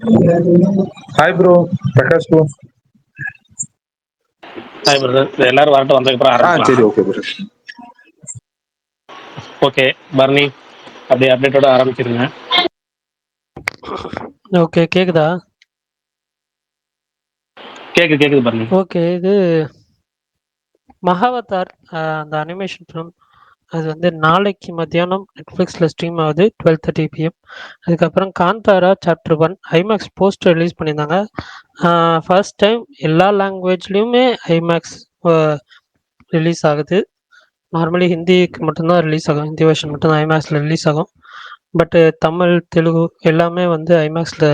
Hi bro, Prakash bro. Hi brother, எல்லாரும் வரட்டும், வந்ததுக்கப்புறம் ஆரம்பிக்கலாம். சரி, ஓகே ப்ரோ. ஓகே பர்னி, அப்படியே அப்டேட்டோட ஆரம்பிச்சிருங்க. ஓகே, கேக்குதா? கேக்குது பர்னி. ஓகே, இது மகாவதார் அந்த அனிமேஷன் ஃபிலிம் அது வந்து நாளைக்கு மத்தியானம் நெட்ஃப்ளிக்ஸில் ஸ்ட்ரீம் ஆகுது 12:30 PM. அதுக்கப்புறம் Kantara chapter 1 IMAX poster release பண்ணியிருந்தாங்க. ஃபர்ஸ்ட் டைம் எல்லா லாங்குவேஜ்லேயுமே ஐமேக்ஸ் ரிலீஸ் ஆகுது. நார்மலி ஹிந்திக்கு மட்டும்தான் ரிலீஸ் ஆகும், ஹிந்தி வெர்ஷன் மட்டும்தான் ஐமேக்ஸில் ரிலீஸ் ஆகும். பட்டு தமிழ், தெலுங்கு எல்லாமே வந்து ஐமேக்ஸில்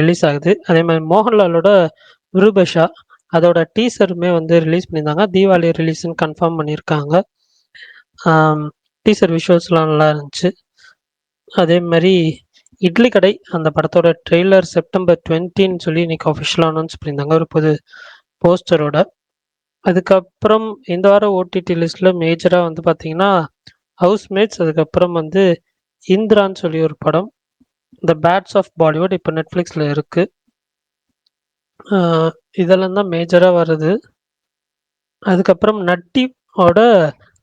ரிலீஸ் ஆகுது. அதே மாதிரி மோகன்லாலோட விருபஷா அதோட டீசருமே வந்து ரிலீஸ் பண்ணியிருந்தாங்க. தீபாவளி ரிலீஸ்ன்னு கன்ஃபார்ம் பண்ணியிருக்காங்க. டீசர் விஷுவல்ஸ்லாம் நல்லா இருந்துச்சு. அதே மாதிரி இட்லி கடை அந்த படத்தோட ட்ரெய்லர் செப்டம்பர் 20ன்னு சொல்லி இன்னைக்கு அஃபிஷியலாக அனௌன்ஸ் பண்ணியிருந்தாங்க ஒரு புது போஸ்டரோட. அதுக்கப்புறம் இந்த வாரம் ஓடிடி லிஸ்ட்டில் மேஜராக வந்து பார்த்தீங்கன்னா ஹவுஸ்மேட்ஸ், அதுக்கப்புறம் வந்து இந்திரான்னு சொல்லி ஒரு படம், த பேட்ஸ் ஆஃப் பாலிவுட் இப்போ நெட்ஃப்ளிக்ஸில் இருக்குது. இதெல்லாம் தான் மேஜராக வருது. அதுக்கப்புறம் நட்டியோட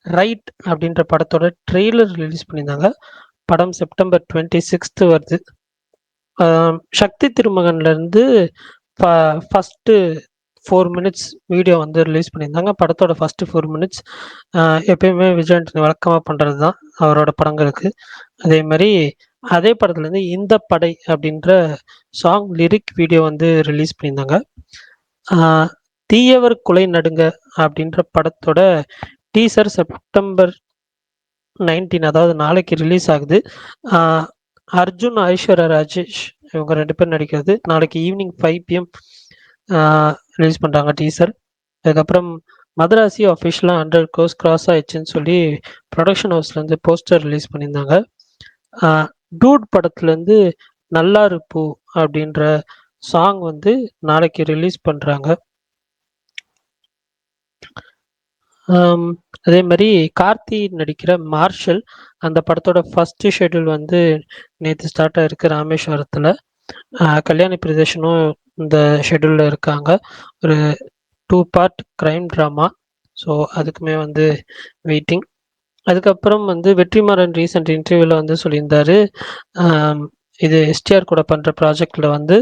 ரைட் அப்படின்ற படத்தோட ட்ரெய்லர் ரிலீஸ் பண்ணியிருந்தாங்க. படம் செப்டம்பர் 26 வருது. சக்தி திருமகன்லேருந்து ஃபஸ்ட்டு 4 மினிட்ஸ் வீடியோ வந்து ரிலீஸ் பண்ணியிருந்தாங்க. படத்தோட ஃபஸ்ட்டு 4 மினிட்ஸ் எப்பயுமே விஜய் ஆண்டனி வழக்கமாக பண்ணுறது தான் அவரோட படங்களுக்கு. அதே மாதிரி அதே படத்துலேருந்து இந்த படை அப்படின்ற சாங் லிரிக் வீடியோ வந்து ரிலீஸ் பண்ணியிருந்தாங்க. தீயவர் குலை நடுங்க அப்படின்ற படத்தோட டீசர் செப்டம்பர் 19 அதாவது நாளைக்கு ரிலீஸ் ஆகுது. அர்ஜுன், ஐஸ்வர்யா ராஜேஷ் இவங்க 2 பேர் நடிக்கிறது. நாளைக்கு ஈவினிங் 5 PM ரிலீஸ் பண்ணுறாங்க டீசர். அதுக்கப்புறம் மதராசி அஃபிஷியலாக 100 crores கிராஸ் ஆயிடுச்சுன்னு சொல்லி ப்ரொடக்ஷன் ஹவுஸ்லேருந்து போஸ்டர் ரிலீஸ் பண்ணியிருந்தாங்க. டூட் படத்துலேருந்து நல்லாரு பூ அப்படின்ற சாங் வந்து நாளைக்கு ரிலீஸ் பண்ணுறாங்க. அதே மாதிரி கார்த்தி நடிக்கிற மார்ஷல் அந்த படத்தோட ஃபஸ்ட்டு ஷெட்யூல் வந்து நேற்று ஸ்டார்ட் ஆகிருக்கு ராமேஸ்வரத்தில். கல்யாணி பிரதேசனும் இந்த ஷெட்யூலில் இருக்காங்க. ஒரு 2 part க்ரைம் ட்ராமா. ஸோ அதுக்குமே வந்து வெயிட்டிங். அதுக்கப்புறம் வந்து வெற்றிமாறன் ரீசெண்ட் இன்டர்வியூவில் வந்து சொல்லியிருந்தாரு, இது எஸ்டிஆர் கூட பண்ணுற ப்ராஜெக்டில் வந்து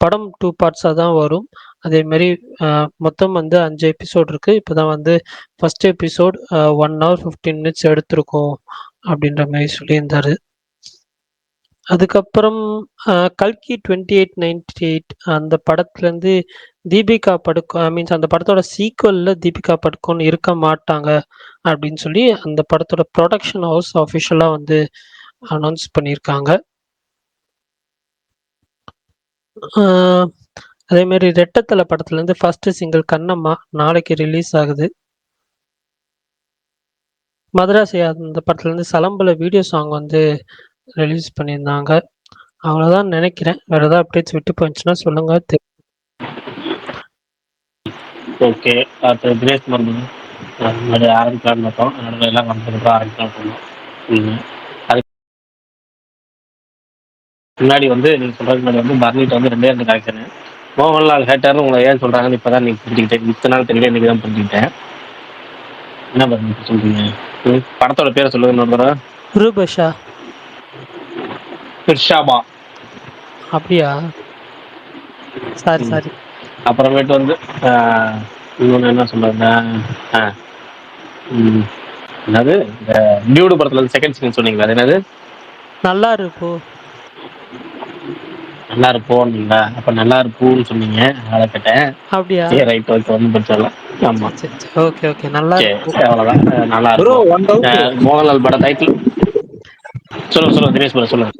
படம் 2 பார்ட்ஸாக தான் வரும். அதேமாரி மொத்தம் வந்து 5 எபிசோட் இருக்குது. இப்போ தான் வந்து ஃபஸ்ட் எபிசோட் 1 hour 15 minutes எடுத்திருக்கோம் அப்படின்ற மாதிரி சொல்லியிருந்தாரு. அதுக்கப்புறம் கல்கி 2898 அந்த படத்துலேருந்து தீபிகா படுகோன் மீன்ஸ் அந்த படத்தோட சீக்வலில் தீபிகா படுகோன் இருக்க மாட்டாங்க அப்படின்னு சொல்லி அந்த படத்தோட ப்ரொடக்ஷன் ஹவுஸ் அஃபிஷியலாக வந்து அனௌன்ஸ் பண்ணியிருக்காங்க. அதேமாரி ரெட்டத்தலை படத்துலேருந்து ஃபஸ்ட்டு சிங்கிள் கண்ணம்மா நாளைக்கு ரிலீஸ் ஆகுது. மதராசி அந்த படத்துலேருந்து சலம்புல வீடியோ சாங் வந்து ரிலீஸ் பண்ணியிருந்தாங்க. அவ்வளோதான் நினைக்கிறேன். வேறு ஏதாவது அப்டேட்ஸ் விட்டு போச்சுன்னா சொல்லுங்க. ஓகே, அடுத்து தினேஷ் மருந்து முன்னாடி ஆரம்பிக்கலான்னு பார்த்தோம், நடுவில் எல்லாம் வந்ததுக்கப்புறம் ஆரம்பிக்கலாம் சொன்னோம். அதுக்கு முன்னாடி வந்து நீங்கள் சொல்கிறதுக்கு முன்னாடி வந்து பர்னிட்ட வந்து 2 கரெக்ஷனு. மோகன்லால் ஹேட்டர்னு உங்களை ஏன் சொல்கிறாங்கன்னு இப்போ தான் நீங்கள் புரிஞ்சுக்கிட்டேன். இத்தனை நாள் தெரியல, இன்றைக்கி தான் புரிஞ்சுக்கிட்டேன். என்ன பர்னி சொல்கிறீங்க? படத்தோட பேரை சொல்லுங்க இன்னொரு. விருபஷா. பிர்ஷாபா. அப்படியா? சாரி. அப்புறமேட்டு வந்து இன்னொன்று என்ன சொல்றது, என்னது இந்த டியூடு படத்துல வந்து செகண்ட் சீன் சொன்னீங்களா, அது என்னது? நல்லா இருப்போ. நல்லா இருப்போம்ல, அப்ப நல்லா இருப்போம்னு சொன்னீங்க, அதை கேட்டேன். அப்படியா? சரி, ரைட், ஓகே, ஒன்றும் பிரச்சனை இல்லை. ஆமா, ஓகே, நல்லா இருக்கும். அவ்வளோதான், நல்லா இருக்கும். மோகன்லால் பட டைட்டில் சொல்லுங்க தினேஷ் ப்ரோ, சொல்லுங்க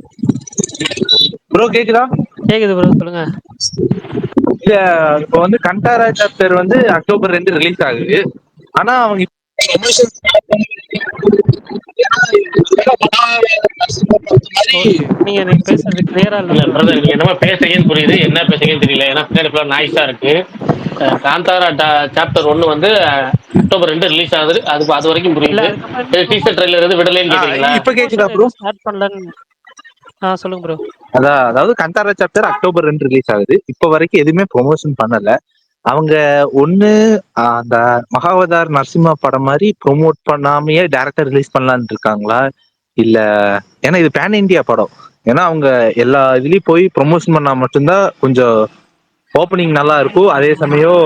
ப்ரோ. கேக்குதா? கேக்குது ப்ரோ, சொல்லுங்க. இல்ல, இப்போ வந்து கண்டாரா சாப்டர் வந்து அக்டோபர் 2 ரிலீஸ் ஆகுது. ஆனா அவங்க நீங்க பேசுறது கிளியரா இல்ல பிரதர். நீங்க என்னமா பேசுறீங்கன்னு புரியுது, என்ன பேசுறீங்கன்னு தெரியல. ஏன்னா பின்னாடி நாய்ஸா இருக்கு. காந்தாரா சாப்டர் 1 வந்து அக்டோபர் 2 ரிலீஸ் ஆகுது. அது வரைக்கும் புரியுது. டீசர் ட்ரெய்லர் எது விடலைன்னு கேக்குறீங்களா? இப்ப கேக்குதா ப்ரோ? ஸ்டார்ட் பண்ணலன்னு சொல்லுங்க ப்ரோ. அதாவது கந்தாரா சாப்டர் அக்டோபர் 2 ரிலீஸ் ஆகுது. இப்ப வரைக்கும் எதுவுமே ப்ரொமோஷன் பண்ணல. அவங்க ஒண்ணு அந்த மகாவதார் நரசிம்மா படம் மாதிரி ப்ரொமோட் பண்ணாமயே டைரக்டர் ரிலீஸ் பண்ணலான்னு இருக்காங்களா இல்ல, ஏன்னா இது பேன் இந்தியா படம். ஏன்னா அவங்க எல்லா இதுலயும் போய் ப்ரொமோஷன் பண்ணா மட்டும்தான் கொஞ்சம் ஓப்பனிங் நல்லா இருக்கும், அதே சமயம்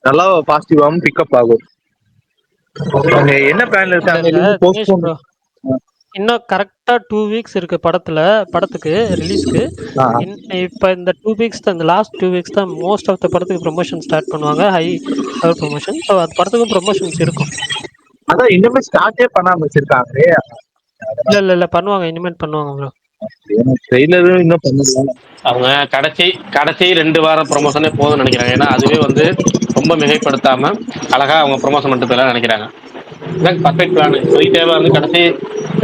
நல்லா பாசிட்டிவாவும் பிக்கப் ஆகும். அவங்க என்ன பிளான்ல இல்ல இருக்காங்க, இல்ல இல்ல தினேஷ் போஸ்ட்போன்? ப்ரோ, இன்னும் கரெக்டா 2 வீக்ஸ் இருக்கு படத்துக்கு ரிலீஸ்க்கு. இப்ப இந்த 2 வீக்ஸ் தான், இந்த லாஸ்ட் 2 வீக்ஸ் தான் மோஸ்ட் ஆஃப் த படத்துக்கு ப்ரொமோஷன் ஸ்டார்ட் பண்ணுவாங்க. High level promotion. ஸோ அது படத்துக்கும் ப்ரொமோஷன்ஸ் இருக்கும். அதான் இன்னுமே ஸ்டார்டே பண்ணாம வச்சிருக்காங்களே. இல்ல பண்ணுவாங்க, இனிமேல் பண்ணுவாங்க ப்ரோ. ட்ரெய்லரும் இன்னும் பண்ணல. அவங்க கடைசி 2 வாரம் ப்ரொமோஷனே போதும்னு நினைக்கிறாங்க. ஏன்னா அதுவே வந்து ரொம்ப மிகைப்படுத்தாம அழகா அவங்க ப்ரொமோஷன் பண்ணிட்டு போயிடலாம் நினைக்கிறாங்க. இதான் பர்ஃபெக்ட் பிளான். இப்போதைக்கு தேவை வந்து கடைசி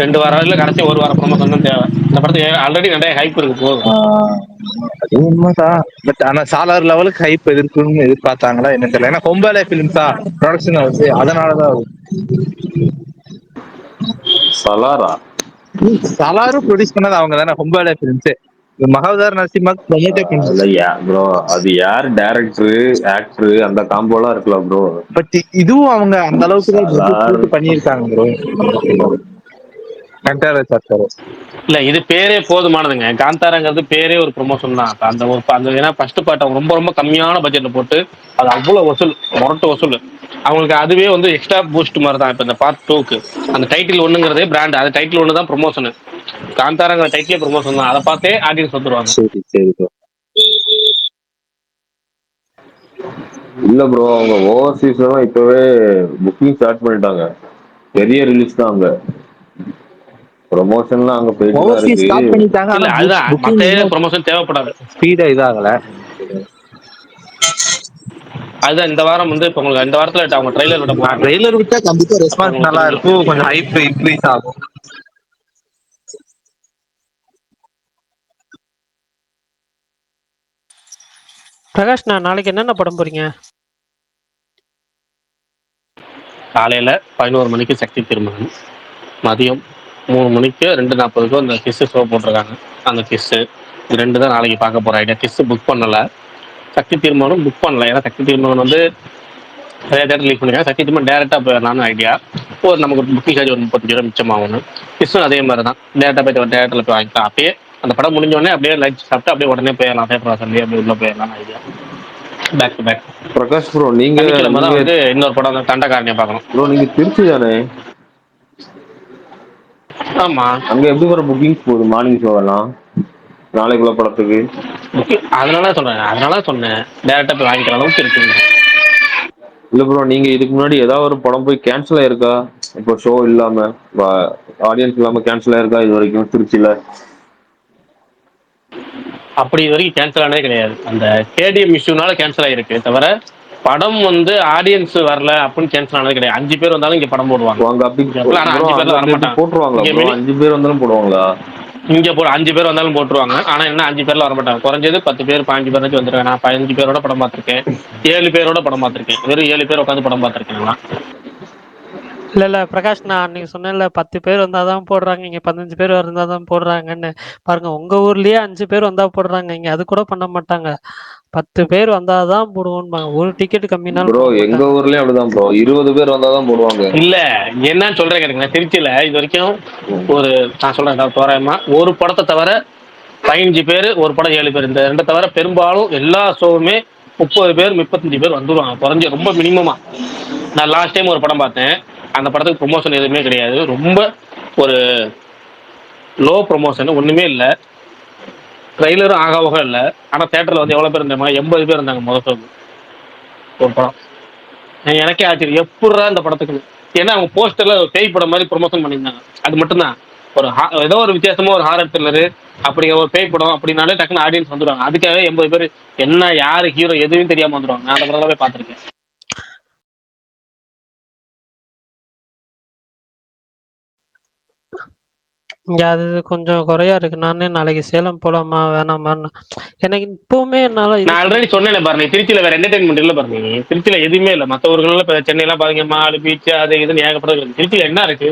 2 வாரம் இல்லை கடைசி 1 வாரம் ப்ரொமோஷன் தான் தேவை. இந்த படத்துக்கு ஆல்ரெடி நிறைய ஹைப் இருக்கு போதும். அது உண்மைதான். பட் ஆனா சாலார் லெவலுக்கு ஹைப் எதிர்க்குன்னு எதிர்பார்த்தாங்களா என்ன தெரியல. ஏன்னா கொம்பாலே பிலிம்ஸா ப்ரொடக்ஷன் ஹவுஸ், அதனாலதான் சலாரா சாலாரும் ப்ரொடியூஸ் பண்ணது அவங்க தானே, கொம்பாலே பிலிம்ஸ். மகாவதார் நரசிம்மா ப்ரொமோட்டே பண்ணல. இல்லையா ப்ரோ, அது யார் டைரக்டர் ஆக்டர் அந்த காம்போலாம் இருக்கலாம் ப்ரோ. பட் இதுவும் அவங்க அந்த அளவுக்கு தான் சலார் பண்ணியிருக்காங்க ப்ரோ. கண்டாரா சாப்டர் இல்ல இது பேரே போதுமானதுங்க. காந்தாராங்கிறது பேரே ஒரு ப்ரொமோஷன் தான். அந்த ஏன்னா ஃபர்ஸ்ட் பார்ட் அவங்க ரொம்ப ரொம்ப கம்மியான பட்ஜெட்ல போட்டு அது அவ்வளவு வசூல், முரட்டு வசூல். அவங்களுக்கு அதுவே வந்து எக்ஸ்ட்ரா பூஸ்ட் மாதிரி தான். இப்போ இந்த பார்ட் 2க்கு அந்த டைட்டில் ஒண்ணுங்கிறதே பிராண்ட், அது டைட்டில் ஒன்று தான் ப்ரொமோஷன். காந்தாராங்கிற டைட்டிலே ப்ரொமோஷன் தான். அதை பார்த்தே ஆடியன்ஸ் வந்துருவாங்க. சரி ப்ரோ. இல்ல ப்ரோ, அவங்க ஓவர்சீஸ் எல்லாம் இப்பவே புக்கிங் ஸ்டார்ட் பண்ணிட்டாங்க. பெரிய ரிலீஸ் தான் அங்க, ப்ரொமோஷன்லாம் அங்க போயிட்டு தான் ஓவர்சீஸ் இருக்கு. ஸ்டார்ட் பண்ணிட்டாங்க. இல்ல ஆனா அதுதான் மற்ற ஏரியா ப்ரொமோஷன் தேவைப்படாது. ஸ்பீடா இதாகல. அதுதான் இந்த வாரம் வந்து இப்போ உங்களுக்கு இந்த வாரத்தில் அவங்க ட்ரெய்லர் விட போறாங்க. ட்ரெய்லர் விட்டா கண்டிப்பா ரெஸ்பான்ஸ் நல்லா இருக்கும், கொஞ்சம் ஹைப் இன்க்ரீஸ் ஆகும். பிரகாஷ், நான் நாளைக்கு என்னென்ன படம் போறீங்க? காலையில் 11 மணிக்கு சக்தி திருமணம், மதியம் 3 மணிக்கு 2:40க்கு அந்த கிஸ்ஸு ஷோ போட்டிருக்காங்க. அந்த கிஸ்ஸு இது 2 தான் நாளைக்கு பார்க்க போகிற ஐடியா. கிஸ்ஸு புக் பண்ணலை, சக்தி திருமணம் புக் பண்ணல. ஏன்னா சக்தி திருமணம் வந்து நிறைய தேட்டர் ரிலீஸ் பண்ணிருக்காங்க. சக்தி திருமணம் டேரெக்டாக போயிடலான்னு ஐடியா. நமக்கு புக்கிங் சார்ஜ் ஒரு 35 மிச்சமாகணும். கிஸ்ஸும் அதே மாதிரி தான், டேரெக்டாக போய் தேட்டரில் போய் வாங்கிக்கலாம். அப்படியே அந்த படம் முடிஞ்சோடனே அப்படியே லஞ்ச் சாப்பிட்டு அப்படியே உடனே போயிடலாம், தேட்டர் வாசல்லையே அப்படியே உள்ள போயிடலாம்னு idea. Back to back. Prakash bro, நீங்க சனிக்கிழமை தான் வந்து இன்னொரு படம் வந்து தண்டகாரணியை பார்க்கணும். ப்ரோ நீங்க திருச்சி தானே? ஆமா, அங்க எப்படி ப்ரோ புக்கிங்ஸ் போகுது மார்னிங் ஷோ எல்லாம் நாளைக்குள்ள படத்துக்கு? அதனால சொன்னேன் டேரெக்டாக போய் வாங்கிக்கிற அளவுக்கு இருக்குங்க. இல்ல ப்ரோ, நீங்க இதுக்கு முன்னாடி ஏதாவது ஒரு படம் போய் கேன்சல் ஆயிருக்கா? இப்போ ஷோ இல்லாம ஆடியன்ஸ் இல்லாம கேன்சல் ஆயிருக்கா இது வரைக்கும் திருச்சியில? அப்படி இது வரைக்கும் கேன்சல் ஆனதே கிடையாது. அந்த கேடிஎம் இஷ்யூனால கேன்சல் ஆயிருக்கு தவிர படம் வந்து ஆடியன்ஸ் வரல அப்படின்னு கேன்சல் ஆனது கிடையாது. 5 பேர் வந்தாலும் இங்க படம் போடுவாங்க. அங்க அப்படி 5 பேர்ல வர மாட்டாங்க. போட்டுருவாங்களா ப்ரோ? 5 பேர் வந்தாலும் போடுவாங்களா? இங்க 5 பேர் வந்தாலும் போட்டுருவாங்க. ஆனா என்ன 5 பேர்ல வர மாட்டாங்க. குறைஞ்சது 10 பேர் 15 பேர் வந்துருக்காங்க. நான் 15 பேரோட படம் பார்த்திருக்கேன், 7 பேரோட படம் பார்த்திருக்கேன். வெறும் 7 பேர் உட்காந்து படம் பார்த்திருக்கேன். இல்ல பிரகாஷ், நான் அன்னைக்கு சொன்னேன்ல 10 பேர் வந்தாதான் போடுறாங்க, இங்க 15 பேர் இருந்தாதான் போடுறாங்கன்னு. பாருங்க, உங்க ஊர்லயே 5 பேர் வந்தா போடுறாங்க, இங்க அது கூட பண்ண மாட்டாங்க. 10 பேர் வந்தாதான் போடுவோம்பாங்க. ஒரு டிக்கெட் கம்மினாலும் ப்ரோ எங்க ஊர்லயும் அப்படிதான் ப்ரோ, 20 பேர் வந்தாதான் போடுவாங்க. இல்ல என்னன்னு சொல்றேன் கேட்டுங்க. திருச்சியில இது வரைக்கும் ஒரு நான் சொல்றேன் தோராயமா ஒரு படத்தை தவிர 15 பேர், ஒரு படம் 7 பேர், இந்த 2 தவிர பெரும்பாலும் எல்லா ஷோவுமே 30 பேர் 35 பேர் வந்துடுவாங்க குறைஞ்ச, ரொம்ப மினிமமா. நான் லாஸ்ட் டைம் ஒரு படம் பார்த்தேன், அந்த படத்துக்கு ப்ரொமோஷன் எதுவுமே கிடையாது, ரொம்ப ஒரு லோ ப்ரொமோஷன், ஒண்ணுமே இல்லை, ட்ரெய்லரும் ஆகாவக இல்லை. ஆனால் தேட்டரில் வந்து எவ்வளோ பேர் இருந்தாங்க? 80 பேர் இருந்தாங்க முதல் ஷோக்கு ஒரு படம். எனக்கே ஆச்சரியம், எப்படா இந்த படத்துக்கு. ஏன்னா அவங்க போஸ்டர்ல பேய் படம் மாதிரி ப்ரொமோஷன் பண்ணியிருந்தாங்க. அது மட்டும்தான். ஒரு ஏதோ ஒரு வித்தியாசமா ஒரு ஹாரர் த்ரில்லரு அப்படிங்கிற ஒரு பேய் படம் அப்படின்னாலே டக்குன்னு ஆடியன்ஸ் வந்துடுவாங்க. அதுக்காகவே 80 பேர் என்ன யாரு ஹீரோ எதுவும் தெரியாம வந்துடுவாங்க. நான் அந்த படத்தை போய் பார்த்துருக்கேன். இங்க அது கொஞ்சம் குறையா இருக்கு. நானே நாளைக்கு சேலம் போலாமா வேணாமான்னு எனக்கு இப்பவுமே என்னால நான் ஆல்ரெடி சொன்னேன் பாருங்க, திருச்சியில வேற என்டர்டைன்மெண்ட் இல்லை பாருங்க. திருச்சியில எதுவுமே இல்லை. மற்ற ஊர்கள்ல இப்போ சென்னையெல்லாம் பாருங்க, மால் பீச் அது இதுன்னு ஏகப்பட்டது இருக்கு. திருச்சியில என்ன இருக்கு?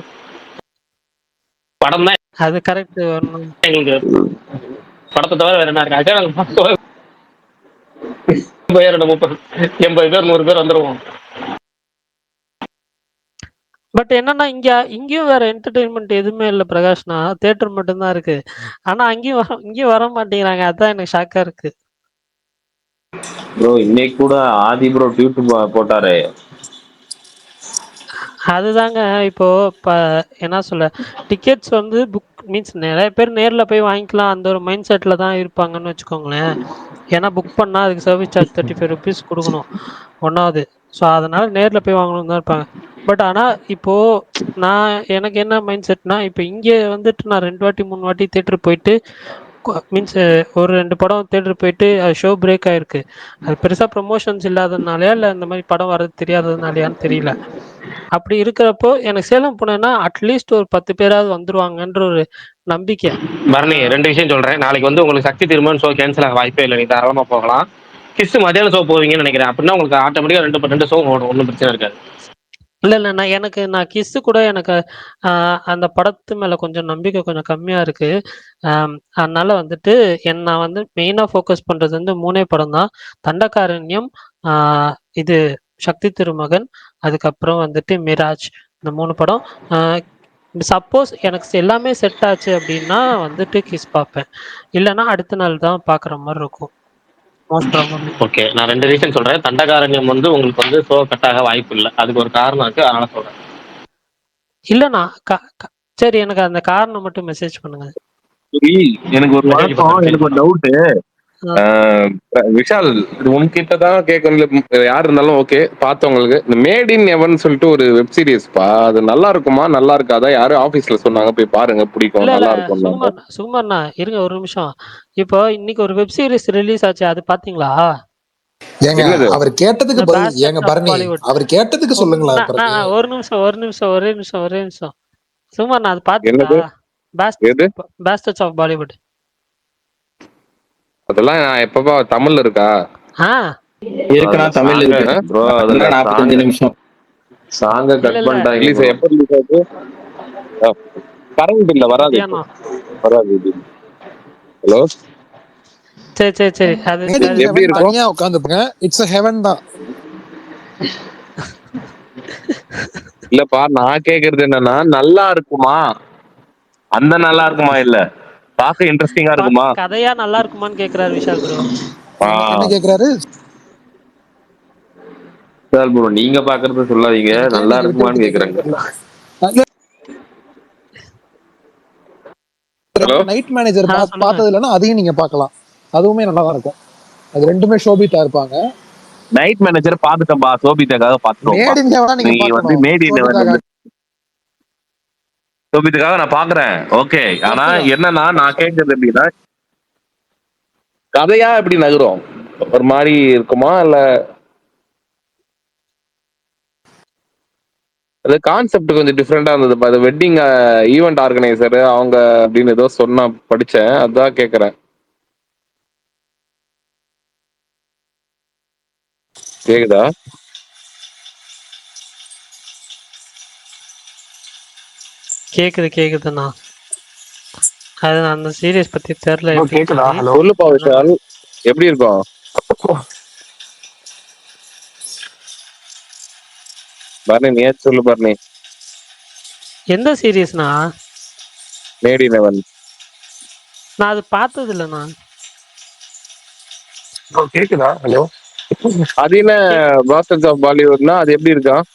படம் தான். அது கரெக்ட் வரணும். எங்களுக்கு படத்தை தவிர வேற என்ன இருக்கு? நாங்க 30 80 பேர் 100 பேர் வந்துருவோம். பட் என்னன்னா இங்கேயும் வேற என்டர்டெயின்மெண்ட் எதுவுமே இல்லை பிரகாஷ்னா, தியேட்டர் மட்டும்தான் இருக்கு. ஆனா இங்கேயும் வர மாட்டேங்கிறாங்க. அதான் எனக்கு ஷாக்கா இருக்கு. ப்ரோ இன்னைக்கு கூட ஆதி ப்ரோ ட்வீட் போட்டாரு. அதுதாங்க இப்போ என்ன சொல்ல, டிக்கெட்ஸ் வந்து புக் மீன்ஸ் நிறைய பேர் நேர்ல போய் வாங்கிக்கலாம் அந்த ஒரு மைண்ட் செட்ல தான் இருப்பாங்கன்னு வச்சுக்கோங்களேன். ஏன்னா புக் பண்ணா அதுக்கு சர்வீஸ் சார்ஜ் 35 ருபீஸ் கொடுக்கணும் ஒன்றாவது. ஸோ அதனால நேர்ல போய் வாங்கணும்னு தான் இருப்பாங்க. பட் ஆனா இப்போ எனக்கு என்ன மைண்ட் செட்னா, இப்போ இங்கே வந்துட்டு நான் 2 வாட்டி 3 வாட்டி தேட்டர் போயிட்டு மீன்ஸ் ஒரு 2 படம் தேட்டர் போயிட்டு அது ஷோ பிரேக் ஆயிருக்கு. அது பெருசா ப்ரொமோஷன்ஸ் இல்லாததுனாலயா இல்லை இந்த மாதிரி படம் வர்றது தெரியாததுனாலயான்னு தெரியல. அப்படி இருக்கிறப்போ எனக்கு சேலம் போனேன்னா அட்லீஸ்ட் ஒரு 10 பேராவது வந்துருவாங்கன்ற ஒரு நம்பிக்கை. பரணி 2 விஷயம் சொல்றேன். நாளைக்கு வந்து உங்களுக்கு சக்தி திருமணம் ஷோ கேன்சல் ஆக வாய்ப்பே இல்லை. நீ தாராளமா போகலாம். கிஸ் மதியானம் ஷோ போவீங்கன்னு நினைக்கிறேன். அப்படின்னா உங்களுக்கு ஆட்டோமேட்டிக்கா 2 ஷோ ஓடும். ஒன்றும் பிரச்சனை இருக்காது. இல்ல இல்ல நான் கிஸ் கூட எனக்கு அந்த படத்து மேல கொஞ்சம் நம்பிக்கை கொஞ்சம் கம்மியா இருக்கு. அதனால வந்துட்டு நான் வந்து மெயினா ஃபோக்கஸ் பண்றது வந்து 3 படம் தான். தண்டகாரண்யம், இது சக்தி திருமகன், அதுக்கப்புறம் வந்துட்டு மிராஜ். இந்த 3 படம். சப்போஸ் எனக்கு எல்லாமே செட் ஆச்சு அப்படின்னா வந்துட்டு கிஸ் பார்ப்பேன். இல்லைன்னா அடுத்த நாள் தான் பார்க்குற மாதிரி இருக்கும் மோஸ்ட் ப்ராபப்ளி. ஓகே, நான் 2 ரீசன் சொல்றேன். தண்டகாரண்யம் வந்து உங்களுக்கு வந்து ஷோ கட் ஆக வாய்ப்பு இல்லை. அதுக்கு ஒரு காரணம் இருக்கு, அதனால சொல்றேன். இல்லைண்ணா சரி, எனக்கு அந்த காரணம் மட்டும் மெசேஜ் பண்ணுங்க. எனக்கு ஒரு மெசேஜ் வழக்கம், பண்றேன், எனக்கு ஒரு டவுட். விஷால், இது உன்கிட்ட தான் கேட்கணும். யாரு இருந்தாலும் ஓகே, பார்த்தவங்களுக்கு இந்த மேட் இன் ஹெவன் சொல்லிட்டு ஒரு வெப் சீரிஸ்ப்பா, அது நல்லா இருக்குமா நல்லா இருக்காதா? யாரும் ஆபீஸ்ல சொன்னாங்க போய் பாருங்க, பிடிக்கும், இல்ல இல்ல நல்லா இருக்கும். சுகுமார்ண்ணா இருங்க ஒரு நிமிஷம். இப்போ இன்னைக்கு ஒரு வெப் சீரிஸ் ரிலீஸ் ஆச்சு, அது பாத்தீங்களா? ஏங்க என்னது? அவர் கேட்டதுக்கு பதில் பேஸ்டர்ஸ் ஏங்க ஆஃப் பரணி, பாலிவுட். அவர் கேட்டதுக்கு சொல்லுங்களேன் பிறகு. ஒரு நிமிஷம் சுகுமார்ண்ணா, அது பாத்தீங்களா? என்னது? எது? Bastards of Bollywood. அதெல்லாம் நான் எப்பப்பா தமிழ்ல இருக்கா? இருக்குண்ணா, தமிழ் இருக்கு ப்ரோ. அதுல 45 நிமிஷம். சாங்க இல்ல கட் இல்ல பண்ணிட்டாங்க. எப்ப ரிலீஸ் ஆகுது? கரண்ட் இல்ல, வராது இப்போ. மத்தியானம். வராது இது. ஹலோ, சரி அது Made in எப்படி heaven இருக்கும்? தனியா உட்காந்துப்புங்க, இட்ஸ் ஹெவன் தான். இல்லப்பா, நான் கேக்குறது என்னன்னா, நல்லா இருக்குமா? அந்த நல்லா இருக்குமா? இல்ல பார்க்க இன்ட்ரெஸ்டிங்கா இருக்குமா? கதையா நல்லா இருக்குமான்னு கேக்குறாரு விஷால் ப்ரோ. என்ன கேக்குறாரு சார் ப்ரோ, நீங்க பாக்குறத சொல்லாதீங்க, நீங்க நல்லா கேள்விக்கு விட்டு இருக்குமான்னு விட்டு கேக்குறாங்க. கேக்குறீங்க. ஹலோ, நைட் மேனேஜர் சொல்லுங்க. பார்த்தது இல்லைன்னா அதையும் நீங்க பார்க்கலாம், அதுவுமே நல்லா தான் இருக்கும். அது ரெண்டுமே ஷோபிதா இருப்பாங்க. நைட் மேனேஜர் பாத்துட்டப்பா, சோபிதாக்காக பாத்துட்டோம்ப்பா. மேட் இன் ஹெவனா நீங்க நீ வந்து பார்க்கணும், மேட் இன் சோபிதாக்காக. சோபிதாக்காக நான் பாக்குறேன், ஓகே. ஆனா கரெக்ட் தான். என்னன்னா, நான் கேக்குறது எப்படின்னா, கதையா எப்படி நகரும்? ஒரு மாதிரி இருக்குமா? இல்ல அது கான்செப்ட் கொஞ்சம் டிஃப்ரெண்டா இருந்தது. அது வெட்டிங் ஈவெண்ட் ஆர்கனைசர் அவங்க அப்படின்னு ஏதோ சொன்னா படிச்சேன், அதான் கேக்குறேன். கேக்குதா? கேக்குதுண்ணா. அது அந்த சீரியஸ் பத்தி தெரியல. ப்ரோ கேக்குதா? ஹலோ, சொல்லுப்பா விஷால், எப்படி இருக்கும்? பரணி, நீ சொல்லு பரணி. எந்த சீரியஸ்னா? Made in heaven. நான் அது பார்த்தது இல்லைண்ணா. ப்ரோ கேக்குதா? ஹலோ, அது என்ன பாஸ்டர்ஸ் ஆஃப் பாலிவுட்னா, அது எப்படி இருக்கும்?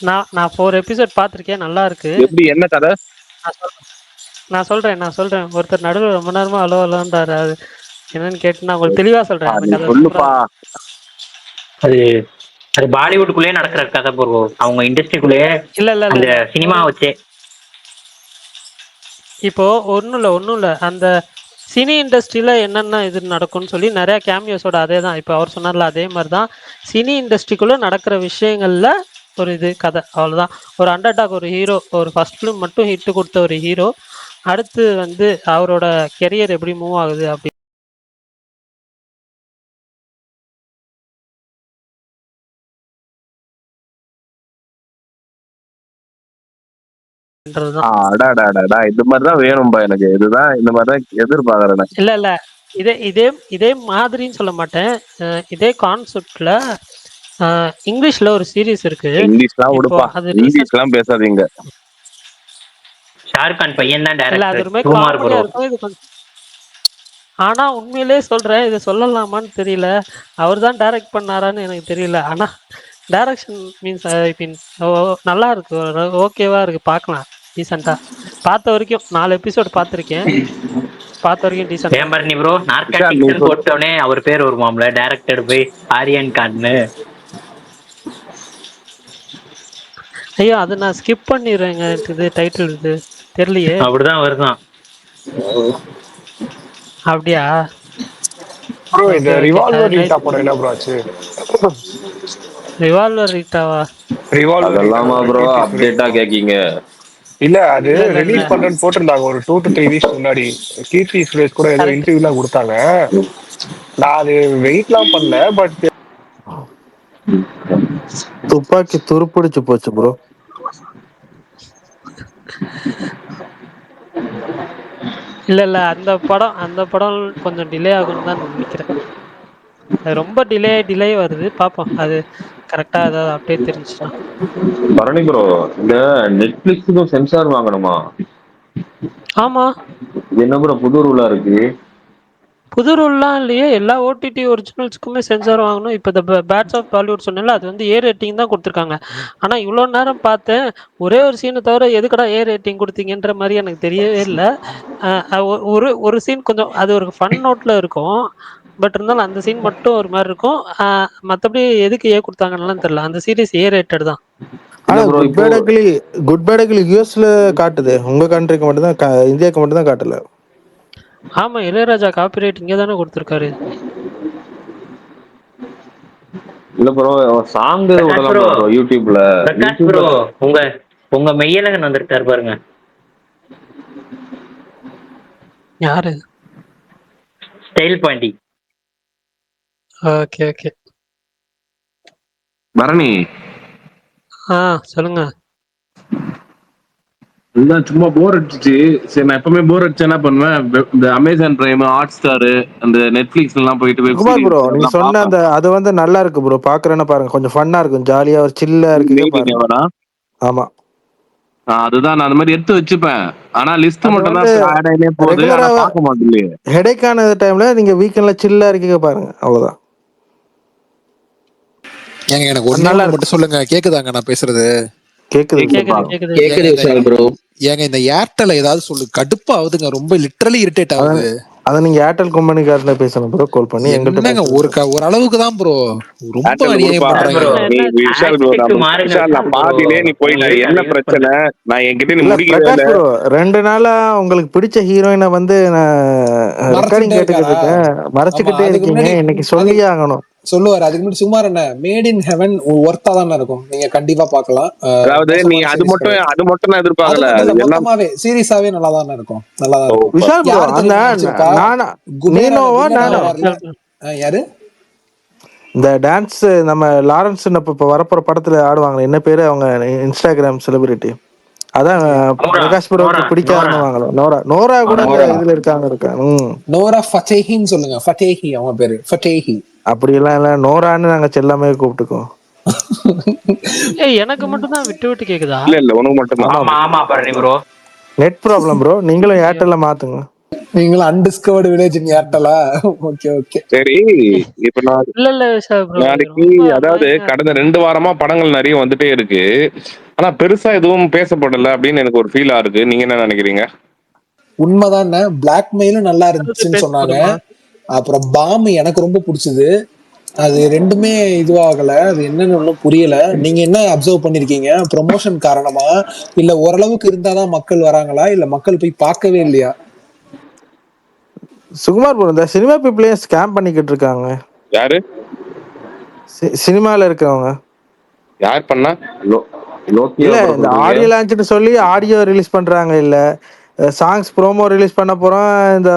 நான் 4 எபிசோட் பார்த்துருக்கேன், நல்லா இருக்கு. எப்படி, என்ன கதை? நான் சொல்றேன். ஒருத்தர் நடுவில் ரொம்ப நேரமா அலோன்றாரு, அது என்னன்னு கேட்டு நான் உங்களுக்கு தெளிவா சொல்றேன். அந்த நீ கதை சொல்லுப்பா. அது அது பாலிவுட்டுக்குள்ளேயே நடக்கிற கதை ப்ரோ. அவங்க இண்டஸ்ட்ரிக்குள்ளேயே இல்ல அந்த சினிமா வச்சே. இப்போ ஒன்றும் இல்லை, அந்த சினி இண்டஸ்ட்ரியில் என்னென்ன இது நடக்கும்னு சொல்லி நிறையா கேமியோஸோட அதே தான். இப்போ அவர் சொன்னார்ல, அதே மாதிரி தான் சினி இண்டஸ்ட்ரிக்குள்ளே நடக்கிற விஷயங்களில் ஒரு இது கதை, அவ்வளோதான். ஒரு அண்டர்டாக், ஒரு ஹீரோ, ஒரு ஃபர்ஸ்ட் ஃபிலிம் மட்டும் ஹிட்டு கொடுத்த ஒரு ஹீரோ, அடுத்து வந்து அவரோட கெரியர் எப்படி மூவ் ஆகுது அப்படி. பண்றதுதான். அடாடாடாடா இந்த மாதிரிதான் வேணும்பா எனக்கு. இதுதான் இந்த மாதிரிதான் எதிர்பார்க்கறேன். இல்ல இல்ல இதே இதே இதே மாதிரின்னு சொல்ல மாட்டேன். இதே கான்செப்ட்ல இங்கிலீஷ்ல ஒரு சீரிஸ் இருக்கு. இங்கிலீஷ்லாம் இப்போ விடுப்பா, அது இங்கிலீஷ்லாம் பேசாதீங்க. ஷாருக்கான் பையன் தான் இல்ல அது டேரக்டர் ரொம்ப குமார் காமெடியா ப்ரோ. இருக்கும். இது கொஞ்சம் ஆனா உண்மையிலே சொல்றேன், இதை சொல்லலாமான்னு தெரியல. அவர் தான் டைரக்ட் பண்ணாரான்னு எனக்கு தெரியல. ஆனா டைரக்ஷன் மீன்ஸ் ஐ மீன் நல்லா இருக்கு, ஓகேவா இருக்கு, பார்க்கலாம் டீசெண்டா. பார்த்த வரைக்கும் 4 எபிசோட் பார்த்துருக்கேன். பார்த்த வரைக்கும் டீசெண்டா. ஏம்பர்னி ப்ரோ விஷால், நீ நார்காட்டிக்ஸ் போட்டோடனே அவர் பேர் வருமாம்ல, டைரக்டர் பை ஆரியன் கான்னு. ஐயோ அது நான் ஸ்கிப் பண்ணிடுறேங்க. இது டைட்டில் இது தெரியலையே. அப்படிதான் வருதான். அப்படியா? ப்ரோ இந்த ஓகே ஓகே. ரிவால்வர் ரீட்டா படம் என்ன ப்ரோ ஆச்சு? ரிவால்வர் ரீட்டாவா? ரிவால்வர் அதெல்லாமா ப்ரோ அப்டேட்டா கேக்கீங்க? இல்ல அது இல்ல, இல்ல, ரிலீஸ் இல்ல. பண்றேன்னு போட்டிருந்தாங்க ஒரு 2 to 3 வீக்ஸ் முன்னாடி. கீர்த்தி சுரேஷ் கூட ஏதோ Correct. இன்டர்வியூலாம் கொடுத்தாங்க. நான் அது வெயிட்லாம் பண்ணல, பட் துப்பாக்கி துருப்பிடிச்சு போச்சு ப்ரோ. இல்ல இல்ல அந்த படம் கொஞ்சம் டிலே ஆகும்னு தான் நினைக்கிறேன். அது ரொம்ப டிலே வருது. பார்ப்போம் அது கரெக்டா ஏதாவது அப்டேட் தெரிஞ்சுச்சுன்னா. பரணி ப்ரோ, இந்த நெட்ஃபிளிக்ஸுக்கும் சென்சார் வாங்கணுமா? ஆமா, இது என்ன ப்ரோ புது ரூலா இருக்கு? புது ரூல்லாம் இல்லையே. எல்லா ஓடிடி ஒரிஜினல்ஸ்க்குமே சென்சார் வாங்கணும். இப்போ இந்த பேட்ஸ் ஆஃப் பாலிவுட் சொன்னால அது வந்து ஏ ரேட்டிங் தான் கொடுத்துருக்காங்க. ஆனா இவ்வளோ நேரம் பார்த்தேன், ஒரே ஒரு சீனை தவிர எதுக்கடா ஏ ரேட்டிங் கொடுத்தீங்கன்ற மாதிரி எனக்கு தெரியவே இல்லை. ஒரு ஒரு சீன் கொஞ்சம் அது ஒரு ஃபன் நோட்ல இருக்கும். பட் இருந்தாலும் அந்த சீன் மட்டும் ஒரு மாதிரி இருக்கும். மற்றபடி எதுக்கு ஏ கொடுத்தாங்கன்னு தெரியல. அந்த சீரிஸ் ஏ ரேட்டட் தான். ஆனா bro, குட் பேட் அக்லி யூஎஸ்ல காட்டுது, உங்க கண்ட்ரிக்கு மட்டும் தான், இந்தியாவுக்கு மட்டும் தான் காட்டல. ஆமா, இளையராஜா காப்பிரைட் இங்கே தானே கொடுத்துருக்காரு. இல்ல ப்ரோ, சாங் விடலாம் ப்ரோ யூடியூப்ல. பிரகாஷ் ப்ரோ உங்க மெய்யழகன் வந்திருக்காரு பாருங்க. யாரு? Style Pandi. Okay okay. Bharani சொல்லுங்க. இதுதான் சும்மா போர் அடிச்சிச்சு. சரி, நான் எப்பவுமே போர் அடிச்சா என்ன பண்ணுவேன், இந்த அமேசான் பிரைம், ஹாட் ஸ்டார், அந்த நெட்ஃபிளிக்ஸ் எல்லாம் போயிட்டு வெப் குமார் ப்ரோ, நீங்க சீரிஸ் சொன்ன அந்த அது வந்து நல்லா இருக்கு ப்ரோ. பாக்குறேன்னு பாருங்க, கொஞ்சம் ஃபன்னா இருக்கும், ஜாலியா ஒரு சில்லா இருக்கு பாருங்க. ஆமா, அதுதான் நான் அந்த மாதிரி எடுத்து வச்சுப்பேன். ஆனா லிஸ்ட் அது மட்டும் வந்து தான் ஆட் ஆயினே போகுது, ஆனா ரெகுலரா பார்க்க மாட்டேங்குது. ஹெடேக்கான டைம்ல நீங்க வீக்கெண்ட்ல சில்லா இருக்கீங்க பாருங்க, அவ்வளவுதான். ஏங்க எனக்கு ஒண்ணே நல்லா ஒண்ணு மட்டும் சொல்லுங்க, கேக்குதாங்க நான் பேசுறது? கேக்குது கேக்குது. ஏங்க இந்த ஏர்டெல் ஏதாவது சொல்லு, கடுப்பாகுதுங்க, ரொம்ப லிட்டரலி இரிட்டேட் ஆகுது. அத நீங்க ஏர்டெல் கம்பெனிக்காரன பேசணும் ப்ரோ, கால் பண்ணி. எங்கள்கிட்ட என்னங்க ஒரு அளவுக்கு தான் ப்ரோ, ரொம்ப ஏர்டெல் அநியாயம் கொடுப்பா. பண்றாங்க. நீ விஷால் bro, விஷால் நான் பாதியிலே நீ போயிட்ட. என்ன பிரச்சனை? நான் என்கிட்ட நீ இல்ல முடிக்கவே பிரகாஷ் இல்ல. ப்ரோ, 2 நாளா உங்களுக்கு பிடிச்ச ஹீரோயினை வந்து நான் ரெக்கார்டிங் மறைச்சுக்கிட்டே கேட்டுக்கிட்டு இருக்காரா? இருக்கேன், மறைச்சுக்கிட்டே ஆமா, அதுக்கு இருக்கீங்க. முன்னாடி இன்னைக்கு சொல்லியே ஆகணும். சொல்லுவாரு. அதுக்கு முன்னாடி சுமார் என்ன மேட் இன் ஹெவன் ஒர்த்தா தானே இருக்கும், நீங்க கண்டிப்பா பார்க்கலாம். அதாவது நீ மோசமான அது series மட்டும் கிடையாது. அது மட்டும் நான் அது எதிர்பார்க்கல. மட்டும் இல்ல, அது எல்லாம் மொத்தமாவே சீரியஸாவே நல்லா தானே இருக்கும், நல்லா தான் இருக்கும். விஷால் ப்ரோ, யாரு அந்த தெரியுமா நடிச்சிருக்கா? நீனோவா நானோ யாரு இந்த டான்ஸ் நம்ம லாரன்ஸ் இப்ப வரப்போற படத்துல ஆடுவாங்க, என்ன பேரு அவங்க இன்ஸ்டாகிராம் செலிபிரிட்டி, அதான் பிரகாஷ் ப்ரோக்கு பிடிக்காதவங்க. நோரா கூட இந்த இதுல இருக்காங்க. நோரா ஃபதேஹின்னு சொல்லுங்க. ஃபதேஹி அவங்க பேரு, ஃபதேஹி. அப்படி எல்லாம் இல்ல, நோரான்னு நாங்க செல்லாமே கூப்பிட்டுக்கோம். எனக்கு மட்டும் தான் விட்டு விட்டு கேக்குதா? இல்ல உனக்கு மட்டும் தான். ஆமா Bharani bro, net problem bro. நீங்களும் ஏர்டெல்ல மாத்துங்க. நீங்களும் அன்டிஸ்கவர்டு வில்லேஜ் ஏர்டெலா? Okay okay. சரி, இப்ப நான் இல்ல விஷால் ப்ரோ, நாளைக்கு, அதாவது கடந்த 2 வாரமா படங்கள் நிறைய வந்துட்டே இருக்கு, ஆனா பெருசா எதுவும் பேசப்படல அப்படின்னு எனக்கு ஒரு ஃபீலா இருக்கு. நீங்க என்ன நினைக்கிறீங்க? உண்மைதான். பிளாக்மெயிலும் நல்லா இருந்துச்சுன்னு சொன்னாங்க. அப்புறம் பாம் எனக்கு ரொம்ப பிடிச்சது. அது ரெண்டுமே இதுவாகல, அது என்னன்னு ஒன்றும் புரியல. நீங்க என்ன அப்சர்வ் பண்ணிருக்கீங்க? ப்ரொமோஷன் காரணமா, இல்ல ஓரளவுக்கு இருந்தாதான் மக்கள் வராங்களா, இல்ல மக்கள் போய் பார்க்கவே இல்லையா? சுகுமார் ப்ரோ, இந்த சினிமா பீப்புளையும் ஸ்கேம் பண்ணிக்கிட்டு இருக்காங்க. யாரு சினிமால இருக்கவங்க? யார் பண்ணா? இல்ல, இந்த ஆடியோ லான்ச்னு சொல்லி ஆடியோ ரிலீஸ் பண்றாங்க, இல்ல சாங்ஸ் ப்ரோமோ ரிலீஸ் பண்ண போறோம், இந்த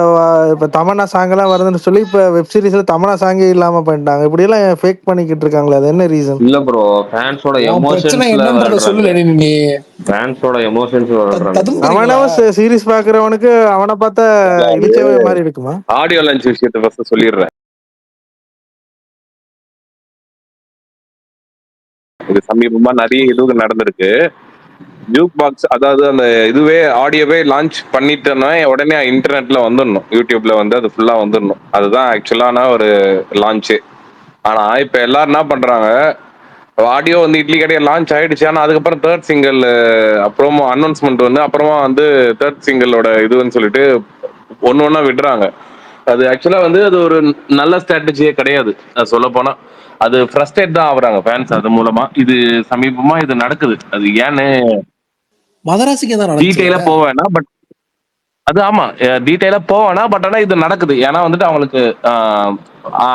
இப்போ தமன்னா சாங் எல்லாம் வருதுன்னு சொல்லி இப்போ வெப் சீரிஸ்ல தமன்னா சாங்கே இல்லாம பண்ணிட்டாங்க. இப்படி எல்லாம் ஃபேக் பண்ணிக்கிட்டு இருக்காங்களே, அது என்ன ரீசன்? இல்ல ப்ரோ, ஃபேன்ஸோட உன் பிரச்சனை எமோஷன்ஸ்ல என்னன்றத விளையாடுறாங்க. சொல்லல நீ ஃபேன்ஸோட எமோஷன்ஸ் விளையாடுறாங்க. ததும்புறீங்களா? அவனவன் சீரிஸ் பாக்குறவனுக்கு அவனை பார்த்தா இழிச்சவே மாதிரி இருக்குமா? ஆடியோ லான்ச் விஷயத்தை ஃபர்ஸ்ட் சொல்லிடுறேன். இது சமீபமா நிறைய இதுவும் நடந்திருக்கு. ஜூக் பாக்ஸ், அதாவது அந்த இதுவே ஆடியோவே லான்ச் பண்ணிட்டோன்னா உடனே இன்டர்நெட்ல வந்துடணும், யூடியூப்ல வந்து அது ஃபுல்லா வந்துடணும். அதுதான் ஆக்சுவலான ஒரு லான்ச்சு. ஆனா இப்ப எல்லாரும் என்ன பண்றாங்க, ஆடியோ வந்து இட்லி கடையை லான்ச் ஆயிடுச்சு, ஆனா அதுக்கப்புறம் தேர்ட் சிங்கிள் அப்புறமா அனௌன்ஸ்மெண்ட் வந்து அப்புறமா வந்து தேர்ட் சிங்கிளோட இதுன்னு சொல்லிட்டு ஒன்னு ஒன்னா விடுறாங்க. அது ஆக்சுவலா வந்து அது ஒரு நல்ல ஸ்ட்ராட்டஜியே கிடையாது. சொல்ல போனா அது ஃப்ரஸ்ட்ரேட் தான் ஆகுறாங்க ஃபேன்ஸ் அது மூலமா. இது சமீபமா இது நடக்குது. அது ஏன்னு மதராசிக்கு தான் நடந்துச்சுல. டீட்டெயிலா போவேனா, பட் அது ஆமா டீட்டெயிலா போவேனா, பட் ஆனா இது நடக்குது. ஏன்னா வந்துட்டு அவங்களுக்கு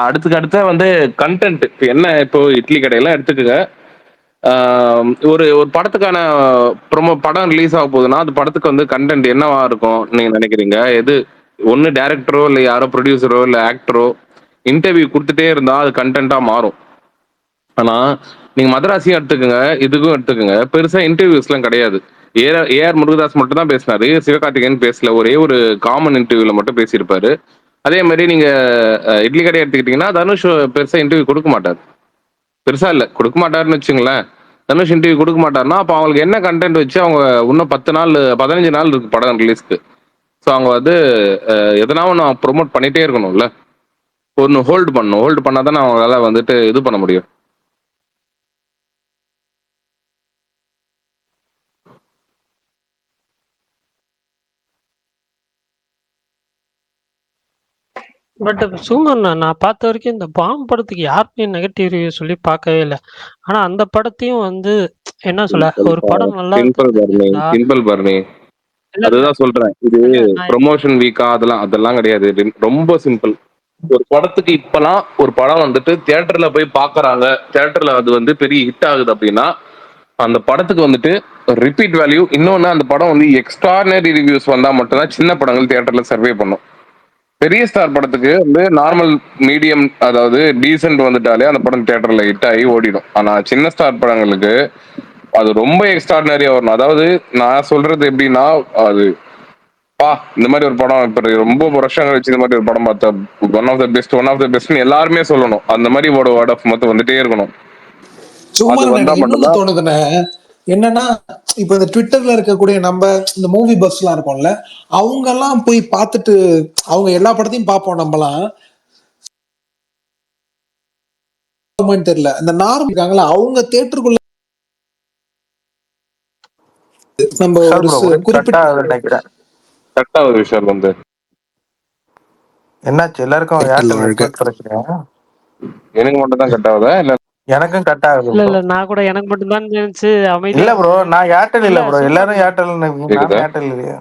அடுத்துக்கு அடுத்த வந்து கண்டென்ட் என்ன, இப்போ இட்லி கடையெல்லாம் எடுத்துக்கங்க, ஒரு ஒரு படத்துக்கான படம் ரிலீஸ் ஆக போகுதுன்னா அது படத்துக்கு வந்து கண்டென்ட் என்னவா இருக்கும் நீங்க நினைக்கிறீங்க? எது ஒன்னு டைரக்டரோ இல்ல யாரோ ப்ரொடியூசரோ இல்ல ஆக்டரோ இன்டர்வியூ கொடுத்துட்டே இருந்தா அது கண்டென்ட்டா மாறும். ஆனா நீங்க மதராசியும் எடுத்துக்கோங்க, இதுக்கும் எடுத்துக்கோங்க, பெருசா இன்டர்வியூஸ் எல்லாம் கிடையாது. ஏஆர் முருகதாஸ் மட்டும் தான் பேசினாரு, சிவகார்த்திகேயன் பேசல. ஒரே ஒரு காமன் இன்டர்வியூல மட்டும் பேசியிருப்பாரு. அதே மாதிரி நீங்க இட்லி கடை எடுத்துக்கிட்டீங்கன்னா தனுஷ் பெருசா இன்டர்வியூ கொடுக்க மாட்டாரு. பெருசா இல்ல கொடுக்க மாட்டாருன்னு வச்சுங்களேன். தனுஷ் இன்டர்வியூ கொடுக்க மாட்டாருன்னா அப்போ அவங்களுக்கு என்ன கண்டென்ட் வச்சு அவங்க இன்னும் 10 நாள் 15 நாள் இருக்கு படம் ரிலீஸ்க்கு. ஸோ அவங்க வந்து எதனா ஒன்று ப்ரொமோட் பண்ணிட்டே இருக்கணும்ல. ஒன்று ஹோல்டு பண்ணணும், ஹோல்டு பண்ணாதானே அவங்களால வந்துட்டு இது பண்ண முடியும். பட் சுமன், நான் பார்த்த வரைக்கும் இந்த பாம் படத்துக்கு யாருமே நெகட்டிவ் ரிவ்யூ சொல்லி பார்க்கவே இல்லை. ஆனா அந்த படத்தையும் வந்து என்ன சொல்ல, ஒரு படம் நல்லா சிம்பிள் பர்னி, இருந்தா சிம்பிள் பர்னி, இல்ல இல்ல அதுதான் சொல்றேன். இது இல்ல நான் ப்ரொமோஷன் வீக்கா அதெல்லாம் கிடையாது. இது ரொம்ப சிம்பிள். ஒரு படத்துக்கு இப்பெல்லாம் ஒரு படம் வந்துட்டு தியேட்டர்ல போய் பாக்குறாங்க, தியேட்டர்ல அது வந்து பெரிய ஹிட் ஆகுது அப்படின்னா அந்த படத்துக்கு வந்துட்டு ரிப்பீட் வேல்யூ, இன்னொன்னு அந்த படம் வந்து எக்ஸ்ட்ரானரி ரிவ்யூஸ் வந்தா மட்டும்தான் சின்ன படங்கள் தியேட்டர்ல சர்வே பண்ணும். பெரிய ஸ்டார் படத்துக்கு வந்து நார்மல் மீடியம், அதாவது டீசென்ட் வந்துட்டாலே அந்த படம் தியேட்டர்ல ஹிட் ஆகி ஓடிடும். ஆனா சின்ன ஸ்டார் படங்களுக்கு அது ரொம்ப எக்ஸ்ட்ராடினரியா வரணும். அதாவது நான் சொல்றது எப்படின்னா, அது இந்த மாதிரி ஒரு படம் இப்ப ரொம்ப வருஷங்கள் வச்சு இந்த மாதிரி ஒரு படம் பார்த்தா ஒன் ஆஃப் த பெஸ்ட் எல்லாருமே சொல்லணும். அந்த மாதிரி வேர்ட் ஆஃப் மவுத் வந்துட்டே இருக்கணும். சும்மா அது வந்தா எனக்கு இன்னொன்னு மட்டும்தான். தோணுதுண்ணே, என்னன்னா இப்ப இந்த ட்விட்டர்ல இருக்கக்கூடிய நம்ம இந்த மூவி பஸ் எல்லாம் இருக்கோம்ல, அவங்க எல்லாம் போய் பார்த்துட்டு அவங்க எல்லா படத்தையும் பார்ப்போம் நம்மலாம். தெரியல இந்த நார்மல் இருக்காங்களா, அவங்க தியேட்டருக்குள்ள நம்ம விஷால் ஒரு ப்ரோ கரெக்டா குறிப்பிட்ட நினைக்கிறேன். கரெக்டா ஒரு விஷயம் வந்து என்னாச்சு எல்லாருக்கும் ஏர்டெல் ஏர்டெல் வாழ்க்கை. நெட்வொர்க் பிரச்சனையா? எனக்கு மட்டும் தான் கட் ஆகுதா இல்ல? எனக்கும் கட் ஆகுது இல்ல ப்ரோ. இல்ல நான் கூட எனக்கு மட்டும்தான் நினைச்சு அமைதியா. இல்ல ப்ரோ, நான் ஏர்டெல் இல்ல இல்ல ப்ரோ, எல்லாரும் சுமன், ஏர்டெல். நானும் கேக்குதா? ஏர்டெல் இல்லையா?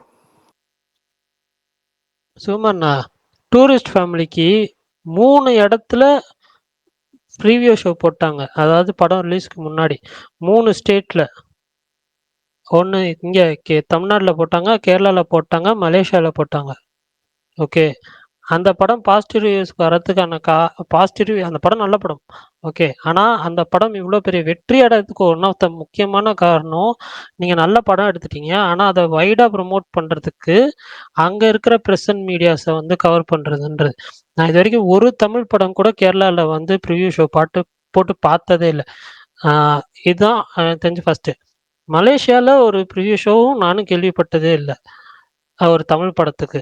சுமன்னா டூரிஸ்ட் ஃபேமிலிக்கு 3 இடத்துல ப்ரீவியூ ஷோ போட்டாங்க. அதாவது படம் ரிலீஸ்க்கு முன்னாடி 3 ஸ்டேட்ல. ஒன்று இங்கே தமிழ்நாட்டில் போட்டாங்க, கேரளாவில் போட்டாங்க, மலேசியாவில் போட்டாங்க. ஓகே, அந்த படம் பாசிட்டிவ் ரிவ்யூஸ் வரதுக்கான பாசிட்டிவ், அந்த படம் நல்ல படம். ஓகே, ஆனால் அந்த படம் இவ்வளோ பெரிய வெற்றி அடைறதுக்கு ஒன் ஆஃப் த முக்கியமான காரணம், நீங்கள் நல்ல படம் எடுத்துட்டீங்க, ஆனால் அதை வைடாக ப்ரமோட் பண்ணுறதுக்கு அங்கே இருக்கிற ப்ரெஸ் அண்ட் மீடியாஸை வந்து கவர் பண்ணுறதுன்றது. நான் இது வரைக்கும் ஒரு தமிழ் படம் கூட கேரளாவில் வந்து ப்ரிவ்யூ ஷோ போட்டு பார்த்ததே இல்லை. இதுதான் தெரிஞ்சு ஃபஸ்ட்டு. மலேசியாவில் ஒரு ப்ரிவ்யூ ஷோவும் நானும் கேள்விப்பட்டதே இல்லை ஒரு தமிழ் படத்துக்கு.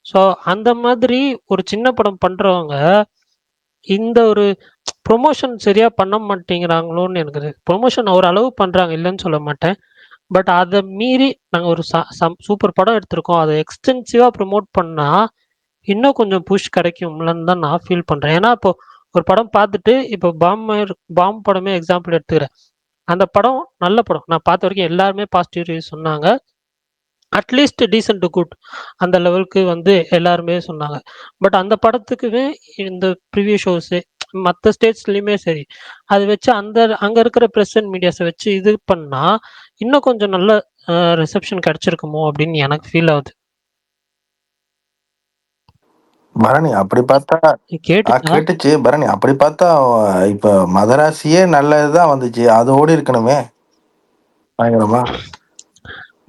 ஸோ அந்த மாதிரி ஒரு சின்ன படம் பண்ணுறவங்க இந்த ஒரு ப்ரொமோஷன் சரியாக பண்ண மாட்டேங்கிறாங்களோன்னு எனக்கு. ப்ரொமோஷன் ஒரு அளவு பண்ணுறாங்க, இல்லைன்னு சொல்ல மாட்டேன். பட் அதை மீறி நாங்கள் ஒரு சூப்பர் படம் எடுத்திருக்கோம், அதை எக்ஸ்டென்சிவாக ப்ரமோட் பண்ணால் இன்னும் கொஞ்சம் புஷ் கிடைக்கும்லன்னு தான் நான் ஃபீல் பண்ணுறேன். ஏன்னா இப்போ ஒரு படம் பார்த்துட்டு, இப்போ பாம் படமே எக்ஸாம்பிள் எடுத்துக்கிறேன். அந்த படம் நல்ல படம், நான் பார்த்த வரைக்கும் எல்லாருமே பாசிட்டிவ் ரிவ்யூ சொன்னாங்க. அட்லீஸ்ட் டீசென்ட் டு குட் அந்த லெவலுக்கு வந்து எல்லாருமே சொன்னாங்க. பட் அந்த படத்துக்குமே இந்த ப்ரிவியூ ஷோஸு மற்ற ஸ்டேட்ஸ்லையுமே சரி, அது வச்சு அங்கே இருக்கிற ப்ரெஸ் அண்ட் மீடியாஸை வச்சு இது பண்ணால் இன்னும் கொஞ்சம் நல்ல ரிசப்ஷன் கிடச்சிருக்குமோ அப்படின்னு எனக்கு ஃபீல் ஆகுது. பரணி அப்படி பார்த்தா கேட்டுச்சா? கேட்டுச்சு பரணி. அப்படி பார்த்தா இப்ப மதராசியே நல்லதுதான் வந்துச்சு, அது ஓடி இருக்கணுமே பயங்கரமா.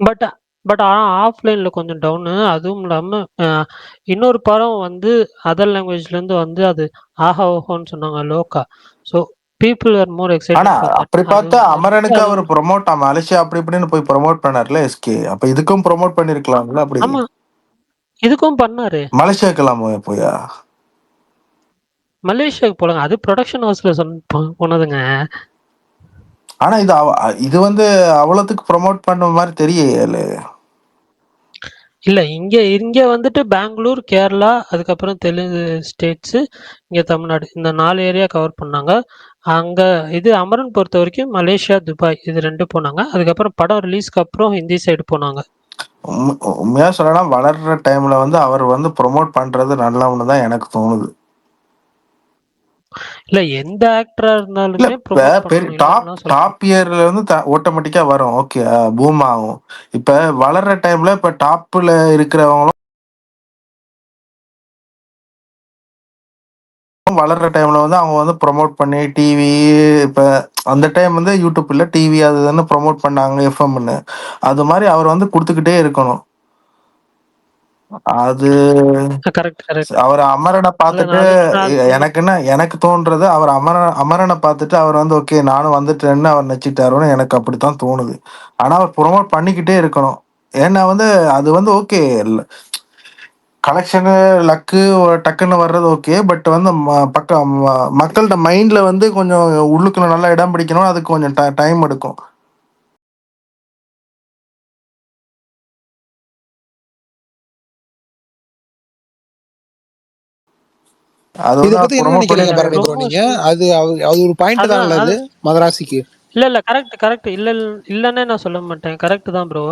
பட் பட் ஆனா ஆஃப்லைன்ல கொஞ்சம் டவுனு. அதுவும் இல்லாம இன்னொரு படம் வந்து அதர் லாங்குவேஜ்லேருந்து வந்து அது ஆஹா ஓஹோன்னு சொன்னாங்க, லோகா. ஸோ பீப்புள் ஆர் மோர் ஆனா எக்ஸைட்டட் ஃபார் தட். அப்படி பார்த்தா அதுவும் அமரனுக்கு அவர் அதுவும் ப்ரொமோட் மலேசியா அப்படி இப்படின்னு போய் ப்ரொமோட் பண்ணார்ல எஸ்கே. அப்ப இதுக்கும் ப்ரொமோட் பண்ணிருக்கலாம்ல அப்படி. ஆமா, இதுக்கும் பண்ணாரு. மலேசியாக்கெல்லாம் போயா? மலேசியாவுக்கு போலாங்க, அது ப்ரொடக்ஷன் ஹவுஸ்ல போனதுங்க. ஆனா இது வந்து அவ்வளவுக்கு ப்ரொமோட் பண்ண மாதிரி தெரியல. இல்ல, இங்க இங்க வந்துட்டு பெங்களூர், கேரளா, அதுக்கப்புறம் தெலுங்கு ஸ்டேட்ஸ், இங்க தமிழ்நாடு, இந்த 4 ஏரியா கவர் பண்ணாங்க. அங்க இது அமரன் பொறுத்த வரைக்கும் மலேசியா, துபாய் இது 2 போனாங்க. அதுக்கப்புறம் படம் ரிலீஸ்க்கு அப்புறம் ஹிந்தி சைடு போனாங்க. உண்மையா சொல்லனா வளர்ற டைம்ல வந்து அவர் வந்து ப்ரொமோட் பண்றது நல்லவனு தான் எனக்கு தோணுது. இல்ல, எந்த ஆக்டரா இல்ல இருந்தாலுமே இப்ப ப்ரொமோட் பெரிய பண்ணணும், டாப் இல்லைன்னுலாம் சொல்ல டாப் இயர்ல வந்து ஆட்டோமேட்டிக்கா வரும், ஓகே பூம் ஆகும். இப்ப வளர்ற டைம்ல இப்ப டாப்ல இருக்கிறவங்களும் வளர்ற டைம்ல வந்து அவங்க வந்து ப்ரொமோட் பண்ணி டிவி, இப்ப அந்த டைம் வந்து யூடியூப் இல்ல டிவி அது தானே ப்ரொமோட் பண்ணாங்க எஃப்எம்னு. அது மாதிரி அவர் வந்து கொடுத்துக்கிட்டே இருக்கணும். அது கரெக்ட், கரெக்ட். அவர் அமரனை இல்ல, பார்த்துட்டு நான் அது சொல்ல. எனக்கு தோன்றது, அவர் அமரனை பார்த்துட்டு அவர் வந்து ஓகே நானும் வந்துட்டேன்னு அவர் நினைச்சிட்டாருன்னு எனக்கு அப்படித்தான் தோணுது. ஆனா அவர் ப்ரொமோட் பண்ணிக்கிட்டே இருக்கணும். ஏன்னா வந்து அது வந்து ஓகே கலெக்ஷனு லக்கு டக்குன்னு வர்றது ஓகே. பட் வந்து மக்கள்கிட்ட மைண்ட்ல வந்து கொஞ்சம் உள்ளுக்குள்ள நல்லா இடம் பிடிக்கணும், அதுக்கு கொஞ்சம் டைம் எடுக்கும். அது இத வந்து அவர் பத்தி என்ன ப்ரொமோட் நினைக்கிறீங்க இல்ல, பண்ணிக்கிட்டே பரணி ப்ரோ இருக்கணும். நீங்க? ப்ரொமோஷன். அது ஒரு பாயிண்ட் அதான் தான்ல அது. அது மதராசிக்கு. இல்ல, கரெக்ட், கரெக்ட். இல்லன்னே நான் சொல்ல மாட்டேன். கரெக்ட் தான் ப்ரோ.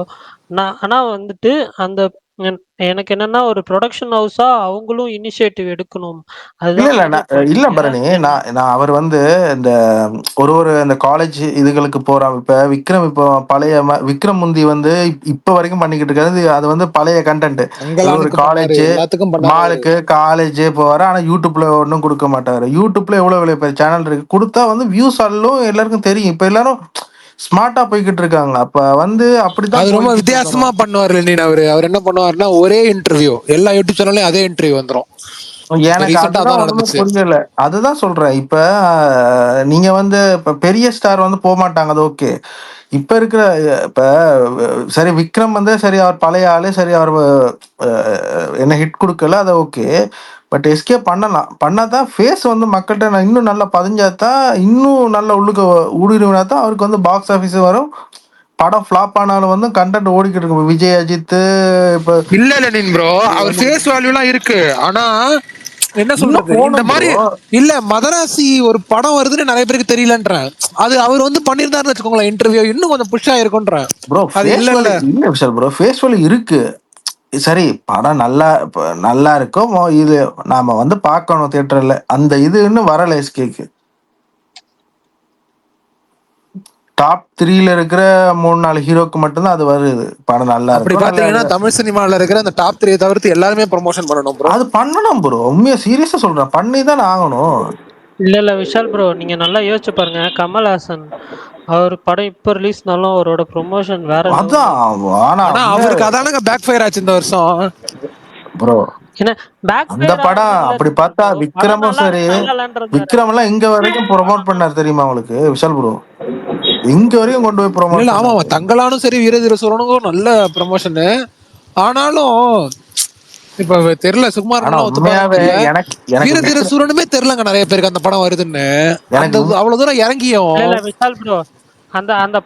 ஆனா வந்துட்டு அந்த என் எனக்கு என்னன்னா, ஒரு புரொடக்ஷன் ஹவுஸா அவங்களும் இனிஷியேட்டிவ் எடுக்கணும். இல்ல அதுதான் இல்ல மெயினா நான் இல்ல பாயிண்ட். ஏன்னா பரணி, நான் அவர் வந்து இந்த ஒரு இந்த காலேஜ் இதுகளுக்கு போறான். இப்ப விக்ரம், இப்போ பழைய விக்ரம் முந்தி வந்து இப்ப வரைக்கும் பண்ணிக்கிட்டு இருக்காது. அது வந்து பழைய கண்டென்ட். ஒரு தங்கலானுக்கு பண்ணாரு, காலேஜ் எல்லாத்துக்கும் பண்ணாரு அவரு. மாலுக்கு காலேஜ் போவாரு, ஆனா யூடியூப்ல ஒன்றும் கொடுக்க மாட்டாரு. யூடியூப்ல எவ்வளவு பெரிய பெரிய சேனல் இருக்கு, கொடுத்தா வந்து வியூஸ் ஆளும் எல்லாருக்கும் தெரியும். இப்ப எல்லாரும் ஸ்மார்ட்டா போய்கிட்டு இருக்காங்க. அப்ப வந்து அது அப்படித்தான் ரொம்ப போய்கிட்டு வித்தியாசமா இருக்கணும். பண்ணுவார் லெனின். அவர் என்ன பண்ணுவாருன்னா, ஒரே இன்டர்வியூ எல்லா யூடியூப் சேனல்லையும் அதே இன்டர்வியூ வந்துரும். இப்ப எனக்கு ரீசெண்டா அதுதான் அதான் ஒண்ணுமே நடந்துச்சு. புரியல. அதுதான் சொல்றேன். இப்ப நீங்க வந்து இப்ப பெரிய ஸ்டார் வந்து போக மாட்டாங்க, அது ஓகே. இப்ப இருக்கிற இப்ப சரி விக்ரம் வந்து சரி அவர் பழைய ஆளு, சரி அவர் என்ன ஹிட் கொடுக்கல, அது ஓகே. பட் எஸ்கே பண்ணலாம், பண்ணாதான் ஃபேஸ் வந்து மக்கள்கிட்ட இன்னும் நல்லா பதிஞ்சாதான், இன்னும் நல்ல உள்ளுக்கு ஊடுருவினா தான் அவருக்கு வந்து பாக்ஸ் ஆஃபீஸ் வரும். படம் ஃபிளாப் ஆனாலும் வந்து கண்டென்ட் ஓடிக்கிட்டு இருக்கும். இப்ப விஜய் அஜித் இப்ப இல்ல லெனின் ப்ரோ, அவர் ஃபேஸ் வேல்யூலாம் இருக்கு. ஆனா என்ன இன்னும் சொல்றது, இந்த போகணும் மாதிரி ப்ரோ. இல்ல மதராசி ஒரு படம் வருதுன்னு நிறைய பேருக்கு தெரியலன்றேன். அது அவர் வந்து பண்ணியிருந்தாருன்னு வச்சுக்கோங்களேன், இன்டர்வியூ இன்னும் கொஞ்சம் புஷ் ஆயிருக்கும்ன்றேன். ப்ரோ அது ஃபேஸ் இல்ல இல்ல. வேல்யூ இல்ல விஷால் ப்ரோ, ஃபேஸ் வேல்யூ இருக்கு. சரி படம் நல்லா நல்லா இருக்கும், இது நாம வந்து பார்க்கணும் தியேட்டர்ல, அந்த இது இன்னும் வரல எஸ்கேக்கு. டாப் 3ல இருக்கிற 3-4 ஹீரோக்கு மட்டும்தான் அது வருது. படம் நல்லா அப்படி இருக்கும், நல்லா பாத்தீங்கன்னா தமிழ் சினிமால இருக்கிற அந்த டாப் 3 தவிர்த்து எல்லாருமே ப்ரொமோஷன் பண்ணணும் ப்ரோ. அது பண்ணணும் ப்ரோ. உண்மையா சீரியஸா சொல்றேன், பண்ணி தான் ஆகணும். இல்ல விஷால் ப்ரோ, நீங்க நல்லா யோசிச்சு பாருங்க. கமல்ஹாசன் அவர் படம் இப்ப ரிலீஸ்னாலும் அவரோட ப்ரொமோஷன் வேற லெவல்ல அதான் இருக்கும். ஆனா ஆனா உண்மையா அவருக்கு அதானங்க பேக் ஃபயர் ஆச்சு இந்த வருஷம். ப்ரோ. ஏன்னா பேக் அந்த ஃபயர் படம் ஆனது இல்ல அப்படி விஷால் பார்த்தா ப்ரோ. படம் விக்ரமும் நல்லா சரி, இருக்கு, நல்லா இல்லன்றது வேற. விக்ரம் எல்லாம் இங்க வரைக்கும் ப்ரொமோட் பண்ணார் தெரியுமா உங்களுக்கு விஷால் ப்ரோ? இங்க வரைக்கும் கொண்டு போய் இல்ல ப்ரொமோட் இல்ல, ஆமா பண்ணாரு. தங்கலானும் சரி வீரதீர சூரனுக்கும் நல்ல ப்ரமோஷனு. ஆனாலும் இப்ப தெரியல, ஆனா சுகுமாரன்லாம் ஒத்து பாருன்னு உண்மையாவே தெரியல. எனக்கு எனக்கு வீரதீர சூரனுமே தெரியலங்க நிறைய பேருக்கு அந்த படம் வருதுன்னு. அந்த எனக்கு அவ்வளவு தூரம் இறங்கியும். இல்ல விஷால் ப்ரோ, அந்த அந்த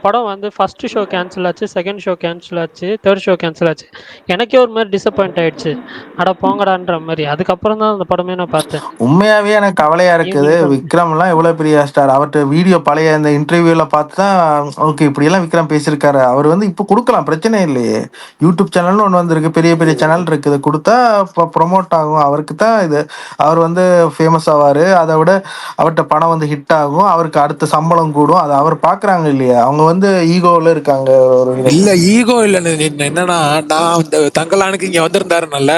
படம் வந்து ஃபர்ஸ்ட் ஷோ கேன்சல் ஆச்சு, செகண்ட் ஷோ கேன்சல் ஆச்சு, தேர்ட் ஷோ கேன்சல் ஆச்சு. எனக்கே ஒரு மாதிரி டிசப்பாயிண்ட் ஆயிடுச்சு. அட போங்கடான்ற மாதிரி. அதுக்கப்புறம் தான் அந்த படமே நான் பார்த்தேன். உண்மையாவே எனக்கு கவலையா இருக்குது. Evening show. விக்ரம் எல்லாம் எவ்வளவு பெரிய ஸ்டார், அவர்கிட்ட வீடியோ பழைய இந்த இன்டர்வியூல பார்த்து தான் ஓகே இப்படி எல்லாம் விக்ரம் பேசியிருக்காரு. அவர் வந்து இப்ப கொடுக்கலாம், பிரச்சனை இல்லையே. யூடியூப் சேனல்னு ஒன்று வந்திருக்கு, பெரிய பெரிய சேனல் இருக்குது, கொடுத்தா ப்ரொமோட் ஆகும். அவருக்கு தான் இது, அவர் வந்து ஃபேமஸ் ஆவாரு. அதை விட அவர்கிட்ட படம் வந்து ஹிட் ஆகும், அவருக்கு அடுத்த சம்பளம் கூடும், அது அவர் பாக்குறாங்க இல்லையா, அவங்க வந்து ஈகோல இருக்காங்க ஒரு இல்ல விதத்துல. ஈகோ இல்ல, என்னன்னா நான் இந்த தங்கலானுக்கு இங்க வந்திருந்தாருனால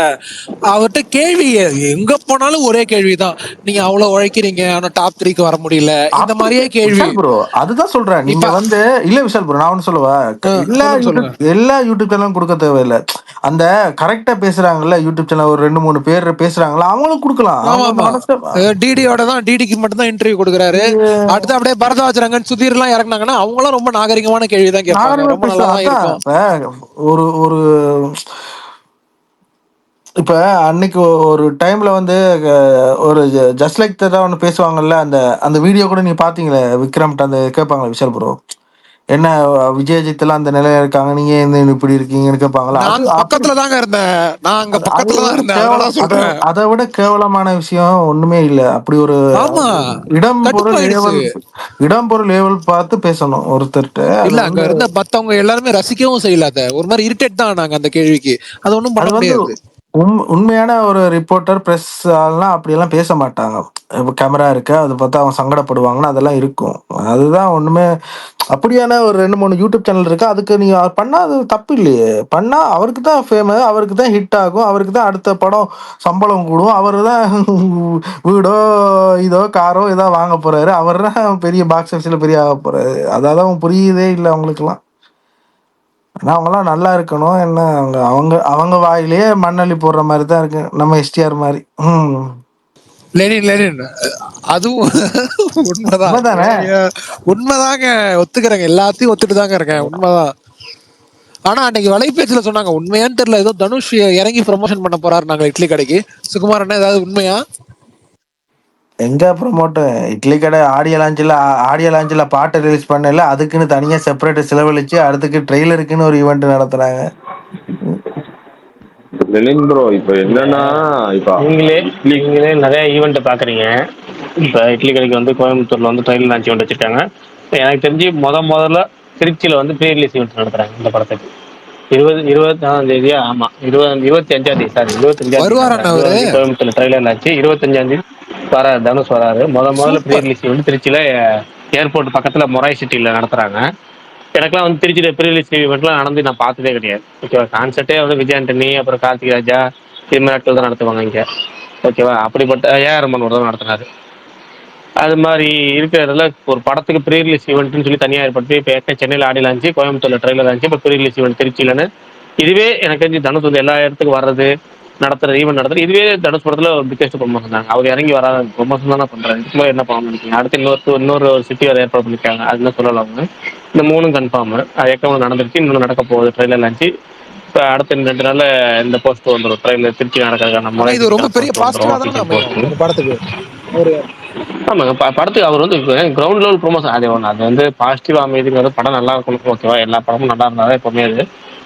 அவர்கிட்ட கேள்வி எங்க போனாலும் ஒரே கேள்விதான். நீங்க அவ்வளவு உழைக்கிறீங்க ஆனா டாப் 3க்கு வர முடியல, இந்த அப்படி மாதிரியே கேள்வி. விஷால் ப்ரோ, அதுதான் சொல்றேன். நீங்க இப்ப வந்து இல்ல விஷால் ப்ரோ, நான் ஒண்ணு சொல்லுவா, சொல்லுங்க சொல்லுங்க. எல்லா யூடியூப் சேனலும் கொடுக்க தேவையில்லை. அந்த கரெக்டா பேசுறாங்கல்ல யூடியூப் சேனல், ஒரு 2 3 பேர் பேசுறாங்களா, அவங்களும் கொடுக்கலாம். ஆமா அவங்க ஆமா, honest டிடியோட தான், டிடிக்கு மட்டும் தான் இன்டர்வியூ கொடுக்குறாரு. அடுத்து அப்படியே பரதவாஜரங்கன் சுதீர் எல்லாம் இறக்குனாங்கன்னா அவங்களும் ரொம்ப நாகரிகமான கேள்வி தான் கேட்பாங்க, நாகரிகமா ரொம்ப நல்லா பேசுவாங்க. தான் அதான் இருக்கும். இப்ப ஒரு ஒரு இப்ப அன்னைக்கு ஒரு டைம்ல வந்து ஒரு ஜஸ்ட் லைக் தான் ஒன்று பேசுவாங்கல்ல, அந்த அந்த வீடியோ கூட நீங்க பாத்தீங்களே, விக்ரம்ட்ட அந்த கேட்பாங்களே விஷால் ப்ரோ, என்ன விஜயஜித் எல்லாம் அந்த நிலையில இருக்காங்க, நீங்க ஏன் இப்படி இருக்கீங்கன்னு கேட்பாங்களா, நான் அது அங்க அப்படி பக்கத்துல தாங்க இருந்தேன், நான் அங்க அதை பக்கத்துல தான் விட இருந்தேன், கேவலம், அதனால சொல்றேன். அதை விட கேவலமான விஷயம் ஒண்ணுமே இல்லை. அப்படி ஒரு ஆமா, இடம் பொருள் கடுப்பாயிடுச்சு. ஏவல், இடம் பொருள் ஏவல் பார்த்து பேசணும் ஒருத்தர்கிட்ட. அது இல்ல அங்க வந்து இருந்த மத்தவங்க எல்லாருமே ரசிக்கவும் செய்யல, அத ஒரு மாதிரி இரிட்டேட் தான் நாங்க அந்த கேள்விக்கு. அது ஒண்ணும் பண்ண அது வந்து முடியாது. உண்மையான ஒரு ரிப்போர்ட்டர் பிரஸ் ஆள்லாம் அப்படியெல்லாம் பேச மாட்டாங்க. இப்போ கேமரா இருக்கு, அதை பார்த்தா அவங்க சங்கடப்படுவாங்கன்னு அதெல்லாம் இருக்கும். அதுதான் ஒண்ணுமே. அப்படியான ஒரு 2 3 யூடியூப் சேனல் இருக்கு, அதுக்கு நீங்க பண்ணா அது தப்பு இல்லையே. பண்ணா அவருக்கு தான் ஃபேமஸ், அவருக்கு தான் ஹிட் ஆகும், அவருக்கு தான் அடுத்த படம் சம்பளம் கூடும், அவரு தான் வீடோ இதோ காரோ ஏதோ வாங்க போறாரு, அவர் தான் பெரிய பாக்ஸ் ஆஃபீஸ்ல பெரிய ஆக போறாரு. அதான் புரியுதே இல்லை அவங்களுக்குலாம். ஆனா அவங்கலாம் நல்லா இருக்கணும் என்ன, அவங்க அவங்க அவங்க வாயிலேயே மண்ணள்ளி போடுற மாதிரி தான் இருக்கு, நம்ம எஸ்டிஆர் மாதிரி. லெனின் லெனின், அதுவும் உண்மைதான். உண்மைதானே. உண்மைதாங்க, ஒத்துக்கிறேங்க, எல்லாத்தையும் ஒத்துட்டு தாங்க இருக்கேன், உண்மைதான். ஆனா அன்னைக்கு வலைபேச்சுல சொன்னாங்க, உண்மையான்னு தெரியல, ஏதோ தனுஷ் இறங்கி ப்ரமோஷன் பண்ண போறாரு நாங்க இட்லி கடைக்கு. சுகுமார் அண்ணா, ஏதாவது உண்மையா? எங்க ப்ரமோட், இட்லி கடை ஆடியோ லாஞ்சில் பாட்டு ரிலீஸ் பண்ணல, அதுக்குன்னு தனியா செப்பரேட் செலவழிச்சு அதுக்கு ட்ரெய்லருக்குன்னு ஒரு ஈவெண்ட் நடத்துறாங்க. லெனின் ப்ரோ, இப்போ என்னன்னா இப்போ நீங்களே நீங்களே நிறைய ஈவெண்ட் பாக்குறீங்க. இப்போ இட்லி கடைக்கு வந்து கோயம்புத்தூர்ல வந்து ட்ரெயில் லான்ச் ஈவெண்ட் வச்சிருக்காங்க. எனக்கு தெரிஞ்சு முதல்ல திருச்சியில வந்து ப்ரீ ரிலீஸ் ஈவெண்ட் நடத்துறாங்க இந்த படத்துக்கு. 24 ஆமா 25 சாரி 25 வருவார் அண்ணா அவரு? கோயம்புத்தூர்ல ட்ரெயிலர் லான்ச். 25 வர தனுஷ் வராரு. முதல்ல ப்ரீ சூப்பர். ரிலீஸ் ஈவெண்ட் திருச்சியில ஏர்போர்ட் பக்கத்துல மொராய் சிட்டில நடத்துறாங்க. எனக்குலாம் வந்து திருச்சியில ப்ரீ ரிலீஸ் ஈவெண்ட்லாம் நடந்து நான் பார்த்ததே கிடையாது. ஓகேவா, கான்செர்ட்டே வந்து விஜய் ஆண்டனி அப்புறம் கார்த்திக் ராஜா இது மாதிரி ஆட்கள் தான் நடத்துவாங்க இங்க. ஓகேவா, அப்படிப்பட்ட ஏஆர் ரஹ்மான் ஒரு தான் நடத்தினாரு. அது மாதிரி இருக்கிறதுல ஒரு படத்துக்கு ப்ரீ ரிலீஸ் ஈவெண்ட்னு சொல்லி தனியாக ஏற்படுத்தி இப்போ சென்னையில் ஆடி லான்ச்சு, கோயம்புத்தூர்ல ட்ரெயிலர் லான்ச்சு, இப்போ ப்ரீ ரிலீஸ் ஈவெண்ட் திருச்சியிலன்னு. இதுவே எனக்கு தெரிஞ்சு தனுஷ் வந்து எல்லா இடத்துக்கும் வர்றது, நடத்துற ஈவெண்ட் நடத்துறது, இதுவே தனுஷ் படத்துல ஒரு பிக்கெஸ்ட் ப்ரொமோஷன் தாங்க. அவர் இறங்கி வராத ப்ரொமோஷன் தானே பண்றாரு. இதுக்கு மேலே என்ன பண்ண நினைக்கிறீங்க? அடுத்து இன்னொரு சிட்டி வேறு ஏற்பாடு பண்ணிருக்காங்க, அதுன்னு சொல்லலாம். அவங்க இந்த 3 கன்ஃபார்ம். அது ஏற்கனவே நடந்துருச்சு, இன்னொன்று நடக்க போகுது ட்ரெயிலர் லான்ச்சு. இப்போ அடுத்த 2 நாள்ல இந்த போஸ்ட் வந்துடும், ட்ரெயிலர் திருச்சி நடக்கிறதுக்கான ஆனா முறை இது ரொம்ப பெரிய போஸ்ட் வந்துடும், பாசிட்டிவா தானே அஃபிஷியல் அமையும் போஸ்ட். அந்த படத்துக்கு. ஒரு ஆமாங்க, படத்துக்கு அவர் வந்து கிரவுண்ட் லெவல் ப்ரொமோஷன் அது ஒன்று. அது வந்து பாசிட்டிவ் அமைதிங்கிறது படம் நல்லா இருக்கணும். ஓகேவா, எல்லா படமும் நல்லா இருந்தாலும் எப்பவுமே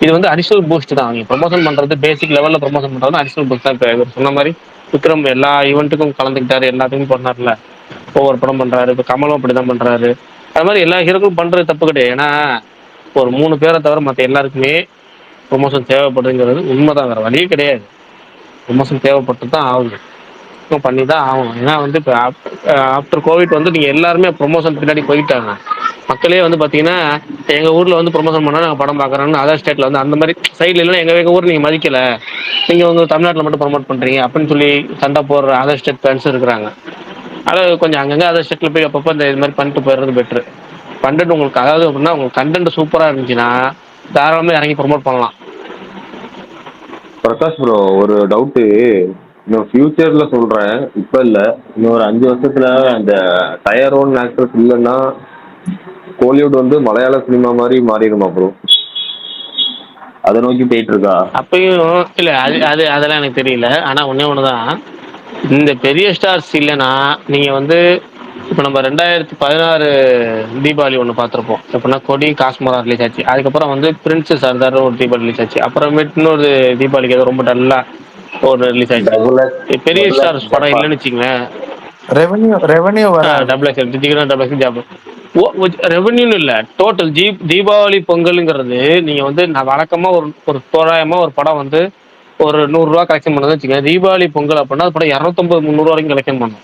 இது வந்து அடிஷனல் பூஸ்ட் தான். நீங்கள் ப்ரொமோஷன் பண்ணுறது பேசிக் லெவலில் ப்ரொமோஷன் பண்ணுறது அடிஷனல் பூஸ்ட் தான். இப்போ இவர் சொன்ன மாதிரி விக்ரம் எல்லா ஈவெண்ட்டுக்கும் கலந்துக்கிட்டாரு, எல்லாத்துக்கும் பண்ணார்ல, ஒவ்வொரு படம் பண்ணுறாரு. இப்போ கமலும் அப்படி தான் பண்ணுறாரு. அது மாதிரி எல்லா ஹீரோக்கும் பண்ணுறது தப்பு கிடையாது. ஏன்னா ஒரு 3 பேரை தவிர மற்ற எல்லாருக்குமே ப்ரொமோஷன் தேவைப்படுதுங்கிறது உண்மைதான், வேறு வழியே கிடையாது. ப்ரொமோஷன் தேவைப்பட்டு தான் ஆகுது, பண்ணி தான் ஆகணும். ஏன்னா வந்து இப்போ ஆஃப்டர் கோவிட் வந்து நீங்கள் எல்லாருமே ப்ரொமோஷன் பின்னாடி போயிட்டாங்க. மக்களே வந்து பார்த்தீங்கன்னா எங்கள் ஊரில் வந்து ப்ரொமோஷன் பண்ணால் நாங்கள் படம் பார்க்குறோன்னு அதர் ஸ்டேட்டில் வந்து அந்த மாதிரி சைடில் இல்லைன்னா எங்கள் ஊர் நீங்கள் மதிக்கலை, நீங்கள் வந்து தமிழ்நாட்டில் மட்டும் ப்ரொமோட் பண்ணுறீங்க அப்படின்னு சொல்லி சண்டை போடுற அதர் ஸ்டேட் ஃபேன்ஸும் இருக்கிறாங்க. அதாவது கொஞ்சம் அங்கங்கே அதர் ஸ்டேட்டில் போய் அப்பப்போ இந்த இது மாதிரி பண்ணிட்டு போயிடுறது பெட்ரு. கண்டென்ட் உங்களுக்கு, அதாவது அப்படின்னா உங்களுக்கு கண்டென்ட் சூப்பராக இருந்துச்சுன்னா தாராளமாக இறங்கி ப்ரொமோட் பண்ணலாம். பிரகாஷ் ப்ரோ, ஒரு டவுட்டு. இன்னும் ஃபியூச்சர்ல சொல்றேன், இப்ப இல்ல, இன்னொரு 5 வருஷத்துல அந்த டயர் ஒன் ஆக்டர்ஸ் இல்லைன்னா கோலிவுட் வந்து மலையாள சினிமா மாதிரி மாறிடுமா ப்ரோ? அதை நோக்கி போயிட்டு இருக்கா? அப்பயும் இல்லை, அதெல்லாம் எனக்கு தெரியல. ஆனால் ஒன்று தான், இந்த பெரிய ஸ்டார்ஸ் இல்லைன்னா நீங்கள் வந்து இப்போ நம்ம 2016 தீபாவளி ஒன்று பார்த்துருப்போம். எப்படின்னா கொடி காஸ்மரா ரிலீஸ் ஆச்சு. அதுக்கப்புறம் வந்து பிரின்ஸ் சர்தார் ஒரு தீபாவளி ரிலீஸ் ஆச்சு. அப்புறமேட்டு இன்னொரு தீபாவளிக்கு ஏதோ ரொம்ப டல்லாக ஒரு ரிலீஸ் ஆச்சு. டபுள் எக்ஸ், பெரிய டபுள் எக்ஸ் ஸ்டார்ஸ் படம் ஜப்பான். இல்லைன்னு வச்சுங்களேன். ரெவன்யூ வராது. Double X digital double X job ரெவன்யூன்னு இல்லை, டோட்டல் தீபாவளி பொங்கலுங்கிறது நீங்கள் வந்து நான் வழக்கமாக ஒரு தோராயமாக ஒரு படம் வந்து ஒரு 100 ரூபா கலெக்ஷன் பண்ணதுன்னு வச்சுக்கோங்க. தீபாவளி பொங்கல் அப்படின்னா அது படம் 250 300 வரைக்கும் கலெக்ஷன் பண்ணும்.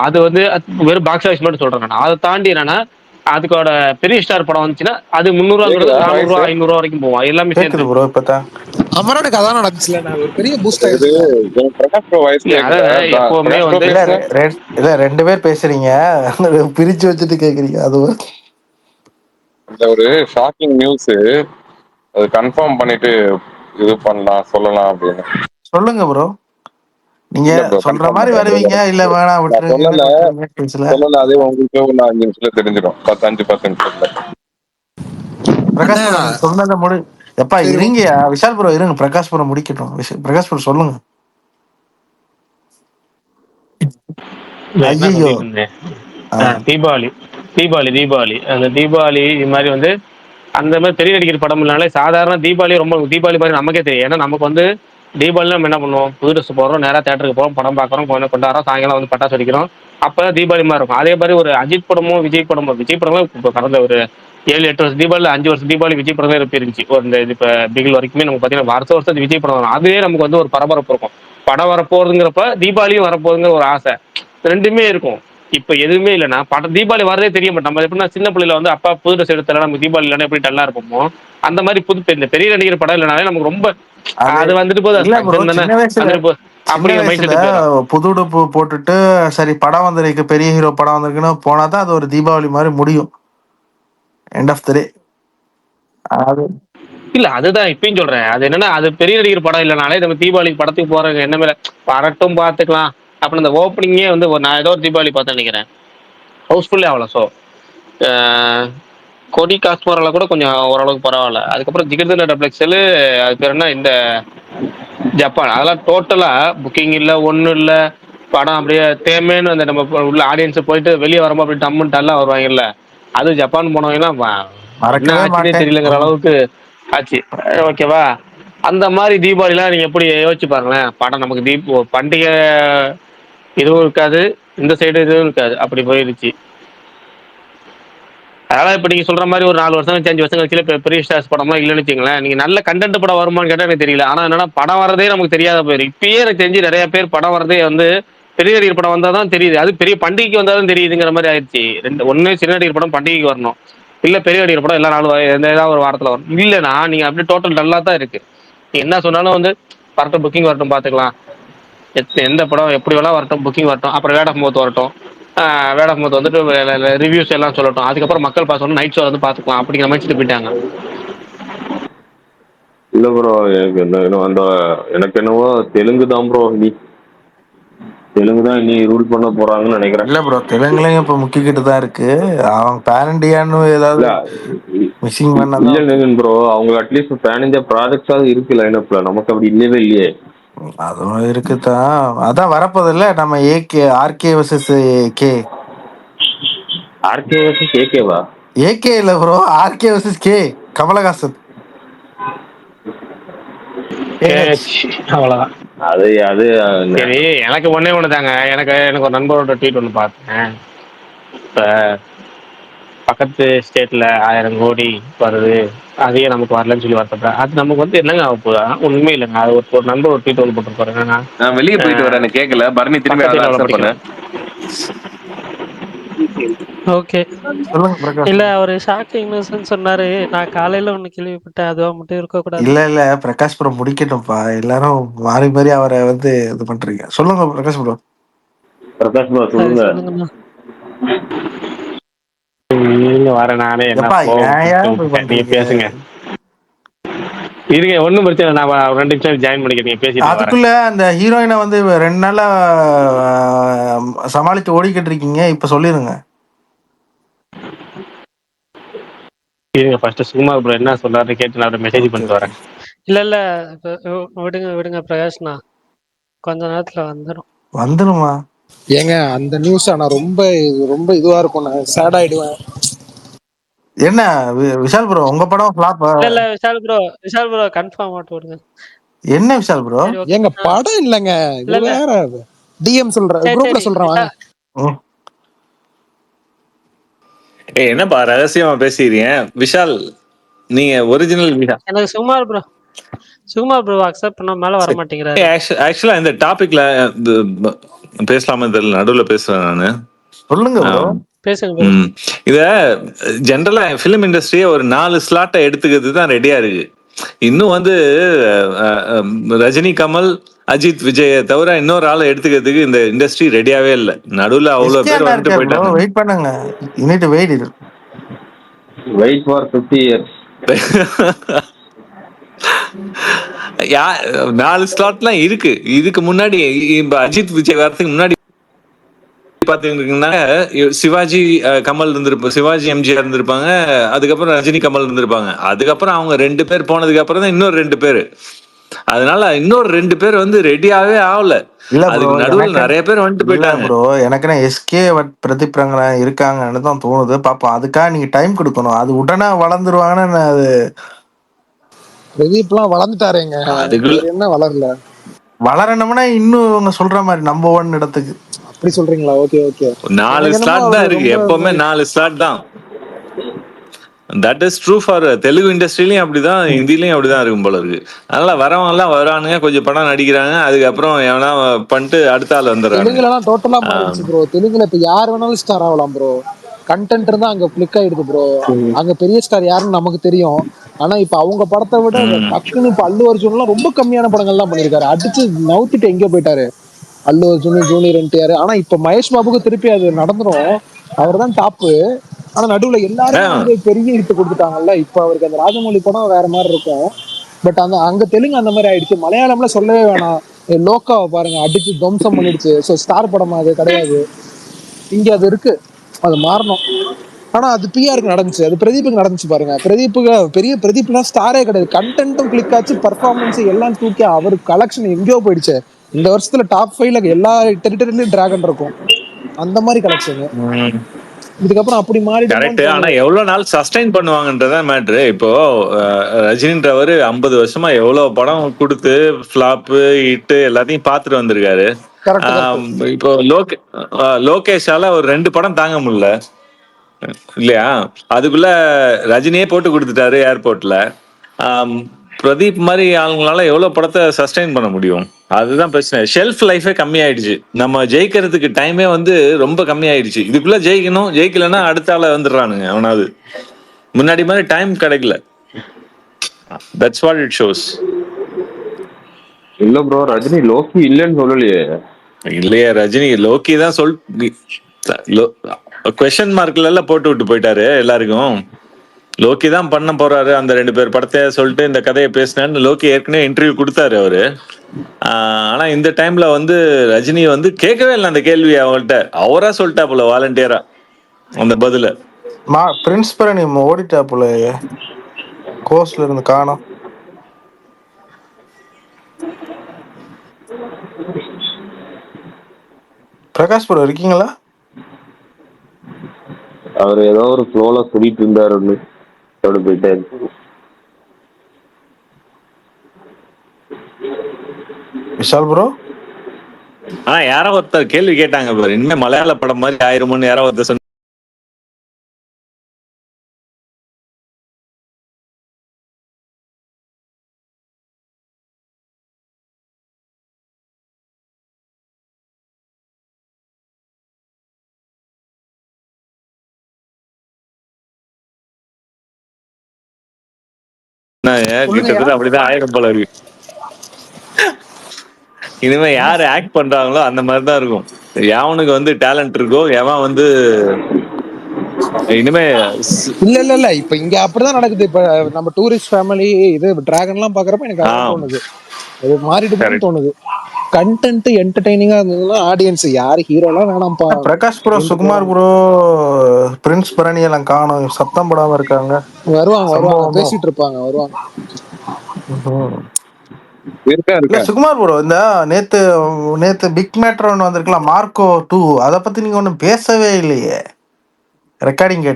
அது வந்து வெறும் பாக்ஸ் ஆஃபீஸ் மட்டும் சொல்றேன் நான். அதை தாண்டி என்னன்னா அதுக்கோட பெரிய ஸ்டார் படம் வந்துச்சுன்னா அது 300 400 500 வரைக்கும் போவோம் எல்லாமே சேர்ந்து. கேக்குது ப்ரோ இப்பதான். அமரனுக்கு அதான் நடந்துச்சுல, நான் ஒரு பெரிய பூஸ்ட் இது ஆயிருச்சு. பிரகாஷ் ப்ரோ வாய்ஸ் அதாவது எப்பவுமே வந்து இல்ல 2 பேர் பேசுறீங்க, பிரிச்சு வச்சுட்டு கேக்குறீங்க. அது இந்த ஒரு ஷாக்கிங் நியூஸ், அது கன்ஃபார்ம் பண்ணிட்டு இது பண்ணலாம் சொல்லலாம் அப்படின்னு. சொல்லுங்க ப்ரோ. நீங்க இல்ல bro, சொல்ற confirm மாதிரி பண்றேன். வருவீங்க, இல்ல வேணாம் நான் விட்டுருங்க. சொல்லல, அதே உங்களுக்கு ஒரு 5 நிமிஷத்துல தெரிஞ்சிடும். 5 நிமிஷத்துல. பிரகாஷ் ப்ரோ நீங்க சொன்னதை எப்பா சரி, இருங்கயா, விஷால் ப்ரோ இருங்க, பிரகாஷ் ப்ரோ முடிக்கட்டும். பிரகாஷ் ப்ரோ சொல்லுங்க. என்ன ஐயோ. சொல்லிட்டு இருந்தேன்? தீபாவளி அந்த தீபாவளி இது மாதிரி வந்து அந்த மாதிரி பெரிய நடிகர் படம் இல்லனாலே சாதாரண தீபாவளி மாதிரி நமக்கே தெரியும். ஏன்னா நமக்கு வந்து தீபாவளி நம்ம என்ன பண்ணுவோம், புது ட்ரெஸ் போடுறோம், நேராக தேட்டருக்கு போகிறோம், படம் பார்க்குறோம், கொண்டாடுறோம், சாயங்காலம் வந்து பட்டாசு வெடிக்கிறோம். அப்போ தீபாவளி மாதிரி இருக்கும். அதே மாதிரி ஒரு அஜித் படமோ விஜய் படமும் இப்போ கடந்த ஒரு 7-8 வருஷம் தீபாவளி, 5 வருஷம் தீபாவளி விஜய் படமே இருந்துச்சு. ஒரு இந்த இப்போ பிகில் வரைக்குமே நமக்கு பார்த்தீங்கன்னா வருஷம் விஜய் படம் வரும். அதுவே நமக்கு வந்து ஒரு பரபரப்பு இருக்கும். படம் வரப்போகுதுங்கிறப்ப தீபாவளியும் வரப்போகுதுங்கிற ஒரு ஆசை, ரெண்டுமே இருக்கும். இப்ப எதுவுமே இல்லைன்னா தீபாவளி வரதே தெரிய மாட்டோம். நம்ம எப்படின்னா சின்ன பிள்ளைல வந்து அப்பா புது ட்ரெஸ் எடுத்தாலும் நம்ம தீபாவளி இல்லைன்னா எப்படி டல்லா இருப்போமோ, அந்த மாதிரி இந்த பெரிய நடிகர் படம் இல்லைனாலே நமக்கு ரொம்ப அது வந்துட்டு போது. இல்ல ப்ரோ, சின்ன வயசுல புது உடுப்பு போட்டுட்டு சரி படம் வந்திருக்கு, பெரிய ஹீரோ படம் வந்திருக்குன்னு போனாதான் அது ஒரு தீபாவளி மாதிரி முடியும். எண்ட் ஆஃப் த டே. இல்ல அதுதான் இப்பயும் சொல்றேன். அது என்னன்னா அது பெரிய நடிகர் படம் இல்லைனாலே நம்ம தீபாவளி படத்துக்கு போற எண்ணமே வரட்டும் பாத்துக்கலாம் அப்படின்னு. இந்த ஓப்பனிங்கே வந்து நான் ஏதோ ஒரு தீபாவளி பார்த்தேன் நினைக்கிறேன், ஹவுஸ்ஃபுல்லே ஆகல. ஸோ கொடி காஸ்மோரில் கூட கொஞ்சம் ஓரளவுக்கு பரவாயில்ல. அதுக்கப்புறம் ஜிகர்தண்டா டப்ளெக்ஸல், அது பேர் என்ன இந்த ஜப்பான், அதெல்லாம் டோட்டலாக புக்கிங் இல்லை, ஒன்றும் இல்லை. படம் அப்படியே தேமேன்னு அந்த நம்ம உள்ள ஆடியன்ஸை போயிட்டு வெளியே வரும்போது அப்படி டம்முன்னு டல்லாம் வருவாங்கல்ல, அது ஜப்பான் போனவங்கன்னா என்ன ஆச்சுன்னே தெரியலங்கிற அளவுக்கு ஆச்சு. ஓகேவா? அந்த மாதிரி தீபாவளிலாம் நீங்கள் எப்படி யோசிச்சு பாருங்களேன். படம் நமக்கு பண்டிகை இதுவும் இருக்காது, இந்த சைடு இதுவும் இருக்காது, அப்படி போயிருச்சு. அதனால் இப்போ நீங்கள் சொல்கிற மாதிரி ஒரு 4 வருஷம் கழிச்சு 5 வருஷம் கழிச்சு இப்போ பெரிய ஸ்டார்ஸ் படம்லாம் இல்லைன்னு வச்சுங்களேன், நீங்கள் நல்ல கண்டென்ட் படம் வருமானு கேட்டால் எனக்கு தெரியல. ஆனால் என்னன்னா படம் வரதே நமக்கு தெரியாத போயிரு. இப்பயே எனக்கு தெரிஞ்சு நிறைய பேர் படம் வரதே வந்து பெரிய நடிகர் படம் வந்தால் தான் தெரியுது, அது பெரிய பண்டிகைக்கு வந்தால் தான் தெரியுதுங்கிற மாதிரி ஆயிடுச்சு. ஒன்று சின்ன நடிகர் படம் பண்டிகைக்கு வரணும், இல்லை பெரிய நடிகர் படம் எல்லா நாளும் ஏதாவது ஒரு வாரத்தில் வரும். இல்லைன்னா நீங்கள் அப்படியே டோட்டல் டல்லாக தான் இருக்குது. நீங்கள் என்ன சொன்னாலும் வந்து வரட்டும், புக்கிங் வரட்டும், பார்த்துக்கலாம், எந்த படம் எப்படி வேணால் வரட்டும், புக்கிங் வரட்டும், அப்புறம் வேட் ஆஃப் மவுத் வரட்டும், வேட் ஆஃப் மவுத் வந்துட்டு ரிவ்யூஸ் எல்லாம் சொல்லட்டும், அதுக்கப்புறம் மக்கள் பார்த்து நைட் ஷோ வந்து பார்த்துக்கலாம் அப்படிங்கிற மாதிரி போயிட்டாங்க. இல்ல ப்ரோ, எனக்கு என்னவோ தெலுங்கு தான் ப்ரோ. தெலுங்கு தான் இனி ரூல் பண்ண போறாங்கன்னு நினைக்கிறேன். இல்ல ப்ரோ, தெலுங்குலயும் இப்ப முக்கிக்கிட்டு தான் இருக்கு. அவங்க பேன் இண்டியான்னு ஏதாவது மிஷிங் இல்ல ப்ரோ, அவங்க அட்லீஸ்ட் பேன் இந்தியா ப்ராஜெக்ட்ஸாவது இருக்கு லைனப்ல. நமக்கு அப்படி இல்லவே இல்லையே. அதுவும் இருக்குதான், அதான் வரப்போது இல்ல. நம்ம RK versus K. RK versus ஏகேவா? ஏகே இல்ல bro, RK versus K, Kamal Haasan. அவ்வளவுதான். அது சரி, எனக்கு ஒண்ணு தாங்க. எனக்கு ஒரு நண்பரோட ட்வீட் ஒன்று பார்த்தேன். இப்ப பக்கத்து ஸ்டேட்ல 1000 கோடி வருது, அதையே நமக்கு வரலன்னு சொல்லி வருத்தப்படுறேன். அது நமக்கு வந்து என்னங்க ஆக போதா? ஒண்ணுமே இல்லைங்க. அது ஒரு நண்பர் ஒரு ட்வீட் ஒன்று போட்டிருப்பாரு. என்னன்னா, நான் வெளியே போயிட்டு வரேன், கேட்கல. பரணி திரும்பி ஆன்சர் பண்ணு. ஓகே. இல்ல அவரு ஷாக்கிங் நியூஸ்னு சொன்னாரு. நான் காலையில ஒண்ணு கேள்விப்பட்டேன், அதுவா மட்டும் இருக்க கூடாது. இல்ல பிரகாஷ் ப்ரோ முடிக்கட்டும்ப்பா. எல்லாரும் மாறி மாறி அவரை வந்து இது பண்றீங்க. சொல்லுங்க பிரகாஷ் ப்ரோ. பிரகாஷ் ப்ரோ சொல்லுங்க. வரேன் நானே. நீங்க பேசுங்க, இருங்க, ஒன்னும் பிரச்சனை. நான் 2 நிமிஷம் ஜாயின் பண்ணிக்கிறீங்க, பேசிட்டு. அதுக்குள்ள அந்த ஹீரோயினை வந்து 2 நாளா சமாளித்து ஓடிக்கிட்டு இருக்கீங்க, இப்ப சொல்லிருங்க. இருங்க, ஃபர்ஸ்ட் சுகுமார் ப்ரோ என்ன சொல்றாரு கேட்டு நான் மெசேஜ் பண்ணிட்டு வரேன். இல்ல விடுங்க பிரகாஷ்னா, கொஞ்ச நேரத்துல வந்துருமா? ஏங்க அந்த நியூஸ் ஆனா ரொம்ப ரொம்ப இதுவா இருக்கும், நான் சேட் ஆயிடுவேன். என்ன விஷால் ப்ரோ, உங்க படம் ஃப்ளாப்? இல்ல விஷால் ப்ரோ கன்ஃபார்ம் ஆட்டு விடுங்க. என்ன விஷால் ப்ரோ? எங்க படம் இல்லங்க, இது வேற. டிஎம் சொல்றேன், குரூப்ல சொல்றேன். என்னப்பா ரகசியமா பேசிக்கிறீங்க விஷால்? நீங்க ஒரிஜினல் விஷால். எனக்கு சுகுமார் ப்ரோ அக்செப்ட் பண்ண மேல வர மாட்டேங்கிறாரு. ஆக்சுவலா இந்த டாபிக்ல பேசலாமா தெரியல, நடுவுல பேசுறேன் நானு. சொல்லுங்க ப்ரோ. பேசுங்க bro. ம். இத ஜென்ரலா ஃபிலிம் இண்டஸ்ட்ரியே ஒரு 4 ஸ்லாட்ட எடுத்துக்கிறது தான் ரெடியா இருக்கு. இன்னும் வந்து ரஜினி, கமல், அஜித், விஜய தவிர இன்னொரு ஆள எடுத்துக்கிறதுக்கு இந்த இண்டஸ்ட்ரி ரெடியாவே இல்ல. நடுவுல அவ்வளவு எஸ்கே பேர் அண்ணா வந்துட்டு இருக்கே ப்ரோ, போயிட்டாங்க. வெயிட் பண்ணுங்க. யூ நீட் டு வெயிட் இது. Wait for 50 years. 4 ஸ்லாட்லாம் இருக்கு. இதுக்கு முன்னாடி இப்ப அஜித், விஜய் வரதுக்கு முன்னாடி பாத்தீங்கன்னா சிவாஜி, கமல் இருந்திருப்பாங்க, சிவாஜி, எம்ஜிஆர் இருந்திருப்பாங்க. அதுக்கப்புறம் ரஜினி, கமல் இருந்திருப்பாங்க. அதுக்கப்புறம் அவங்க 2 பேர் போனதுக்கு அப்புறம் தான் இன்னொரு 2 பேரு. அதனால இன்னொரு 2 பேர் வந்து ரெடியாவே ஆகல. இல்ல ப்ரோ, அதுக்கு நடுவுல நிறைய பேர் வந்துட்டு இல்ல போயிட்டாங்க. ப்ரோ, எனக்குன்னா எஸ்கே பிரதீப் ரங்கராஜன் இருக்காங்கன்னு தான் தோணுது. பாப்போம், அதுக்காக நீங்க டைம் கொடுக்கணும். அது உடனே வளர்ந்துருவாங்கன்னு அது பிரதீப்லாம் வளர்ந்துட்டாருங்க, அதுக்குள்ள அவர் என்ன வளரல. வளரணும்னா இன்னும் இவங்க சொல்ற மாதிரி நம்பர் 1 இடத்துக்கு. அப்படி சொல்றீங்களா? Okay okay. 4 எனக்கு என்னமோ ஸ்லாட் தான் அவர் இருக்கு. ரொம்ப எப்பவுமே 4 ஸ்லாட் தான். That is true for Telugu இண்டஸ்ட்ரியிலயும் அப்படிதான், ஹிந்திலையும் அப்படிதான் இருக்கும் போல இருக்கு. அதனால வரவங்க எல்லாம் வரானுங்க, கொஞ்சம் படம் நடிக்கிறாங்க, அதுக்கப்புறம் எவனா பண்ணிட்டு அடுத்த ஆள் வந்துடுறானுங்க. தெலுங்குலாம் டோட்டலா மாறிடுச்சு ப்ரோ. தெலுங்குல இப்ப யார் வேணாலும் ஸ்டார் ஆகலாம் ப்ரோ. கண்டென்ட் இருந்தா அங்க கிளிக் ஆயிடுது ப்ரோ. அங்க பெரிய ஸ்டார் யாருன்னு நமக்கு தெரியும். ஆனா இப்ப அவங்க படத்தை விட டக்குன்னு இப்ப அல்லு அர்ஜுன்லாம் ரொம்ப கம்மியான படங்கள் தான் பண்ணிருக்காரு. அடிச்சு நவுத்திட்டு எங்கேயோ போயிட்டாரு அல்லு அர்ஜுன், ஜூனியர் என்டிஆர். ஆனா இப்ப மகேஷ் பாபுக்கு திருப்பி அது நடந்துரும். அவர் தான் டாப்பு. ஆனா நடுவுல எல்லாருமே வந்து பெரிய ஹிட் கொடுத்துட்டாங்கல்ல. இப்ப அவருக்கு அந்த ராஜமௌழி படம் வேற மாதிரி இருக்கும். பட் அந்த அங்க தெலுங்கு அந்த மாதிரி ஆயிடுச்சு. மலையாளம்ல சொல்லவே வேணாம். லோக்காவை பாருங்க, அடிச்சு துவம்சம் பண்ணிடுச்சு. ஸோ ஸ்டார் படமா அது கிடையாது. இங்க அது இருக்கு, அது மாறணும். ஆனா அது பிஆருக்கு நடந்துச்சு, அது பிரதீப்புக்கு நடந்துச்சு பாருங்க. பிரதீப்புக்கு பெரிய பிரதீப்லாம் ஸ்டாரே கிடையாது. கண்டென்ட்டும் கிளிக் ஆச்சு, பர்ஃபார்மன்ஸ் எல்லாம் தூக்கி அவர் கலெக்ஷன் எங்கேயோ போயிடுச்சு. இந்த வருஷத்துல டாப் 5ல எல்லா டெரிட்டரியிலும் டிராகன் இருக்கும், அந்த மாதிரி கலெக்ஷன். இதுக்கப்புறம் அப்படி கரெக்ட். மாறிடுமோன்னு ஆனா தோணுது. எவ்வளவு நாள் சஸ்டைன் பண்ணுவாங்கன்றதான் மேட்ரு. இப்போ ரஜினின்றவர் 50 வருஷமா எவ்வளவு படம் கொடுத்து ஃபிளாப்பு ஹிட்டு எல்லாத்தையும் பார்த்துட்டு வந்திருக்காரு. Correct correct. இப்போ லோகேஷால ஒரு 2 படம் தாங்க முடியல இல்லையா? அதுக்குள்ள ரஜினியே போட்டு கொடுத்துட்டாரு ஏர்போர்ட்ல. பிரதீப் மாதிரி ஆளுங்களால எவ்வளவு படத்தை சஸ்டைன் பண்ண முடியும்? அதுதான் பிரச்சனை. ஷெல்ஃப் லைஃபே கம்மி ஆயிடுச்சு. நம்ம ஜெயிக்கிறதுக்கு டைமே வந்து ரொம்ப கம்மி ஆயிடுச்சு. இதுக்குள்ள ஜெயிக்கணும், ஜெயிக்கலன்னா அடுத்த ஆள வந்துடுறானுங்க. அவனாவது முன்னாடி மாதிரி டைம் கிடைக்கல. That's what it shows. இல்ல ப்ரோ, ரஜினி லோக்கி இல்லைன்னு சொல்லலையே. இல்லையா, ரஜினி லோக்கி தான் கொஸ்டின் மார்க்ல எல்லாம் போட்டு விட்டு போயிட்டாரு எல்லாருக்கும். லோக்கி தான் பண்ண போறாரு அந்த 2 பேர் படத்தை சொல்லிட்டு இந்த கதையை பேசினேன்னு லோக்கி ஏற்கனவே இன்டர்வியூ கொடுத்தாரு அவரு. ஆனா இந்த டைம்ல வந்து ரஜினி வந்து கேட்கவே இல்லை அந்த கேள்வி அவங்கள்ட்ட. அவரா சொல்லிட்டா போல வாலண்டியரா அந்த பதில. பிரின்ஸ் பரணி ஓடிட்டா போல, கோஸ்ட்ல இருந்து காணோம். பிரகாஷ் ப்ரோ இருக்கீங்களா? அவர் ஏதோ ஒரு ஃப்ளோல சொல்லிட்டு இருந்தாரு, போயிட்டாரு. விஷால் ப்ரோ, யாரோ ஒருத்தர் கேள்வி கேட்டாங்க பாரு, இனிமே மலையாள படம் மாதிரி ஆயிரும்னு யாரோ ஒருத்தர் சொன்ன. கிட்டத்தட்ட அப்படிதான் ஆயிரம் போல இருக்கு. இனிமே யாரு ஆக்ட் பண்றாங்களோ அந்த மாதிரிதான் இருக்கும். எவனுக்கு வந்து டேலண்ட் இருக்கோ, எவன் வந்து இனிமே இல்ல இல்ல இல்ல இப்ப இங்க அப்படிதான் நடக்குது. இப்ப நம்ம டூரிஸ்ட் ஃபேமிலி இது டிராகன் எல்லாம் பாக்குறப்ப எனக்கு அதான் தோணுது, அது மாறிடுமோன்னு தோணுது. கண்டென்ட் என்டர்டைனிங்கா இருந்ததுன்னா ஆடியன்ஸ் யாரு ஹீரோலாம் வேணாம்ப்பா. Prakash bro, Sukumar bro, Prince Bharani எல்லாம் காணும், சத்தம் போடாம இருக்காங்க. வருவாங்க வருவாங்க, பேசிட்டு இருப்பாங்க, வருவாங்க. இல்ல சுகுமார் ப்ரோ, இந்த நேத்து பிக் மேட்டர் ஒன்று வந்திருக்கலாம், மார்க்கோ 2, அதை பத்தி நீங்க ஒன்றும் பேசவே இல்லையே. ரெக்கார்டிங்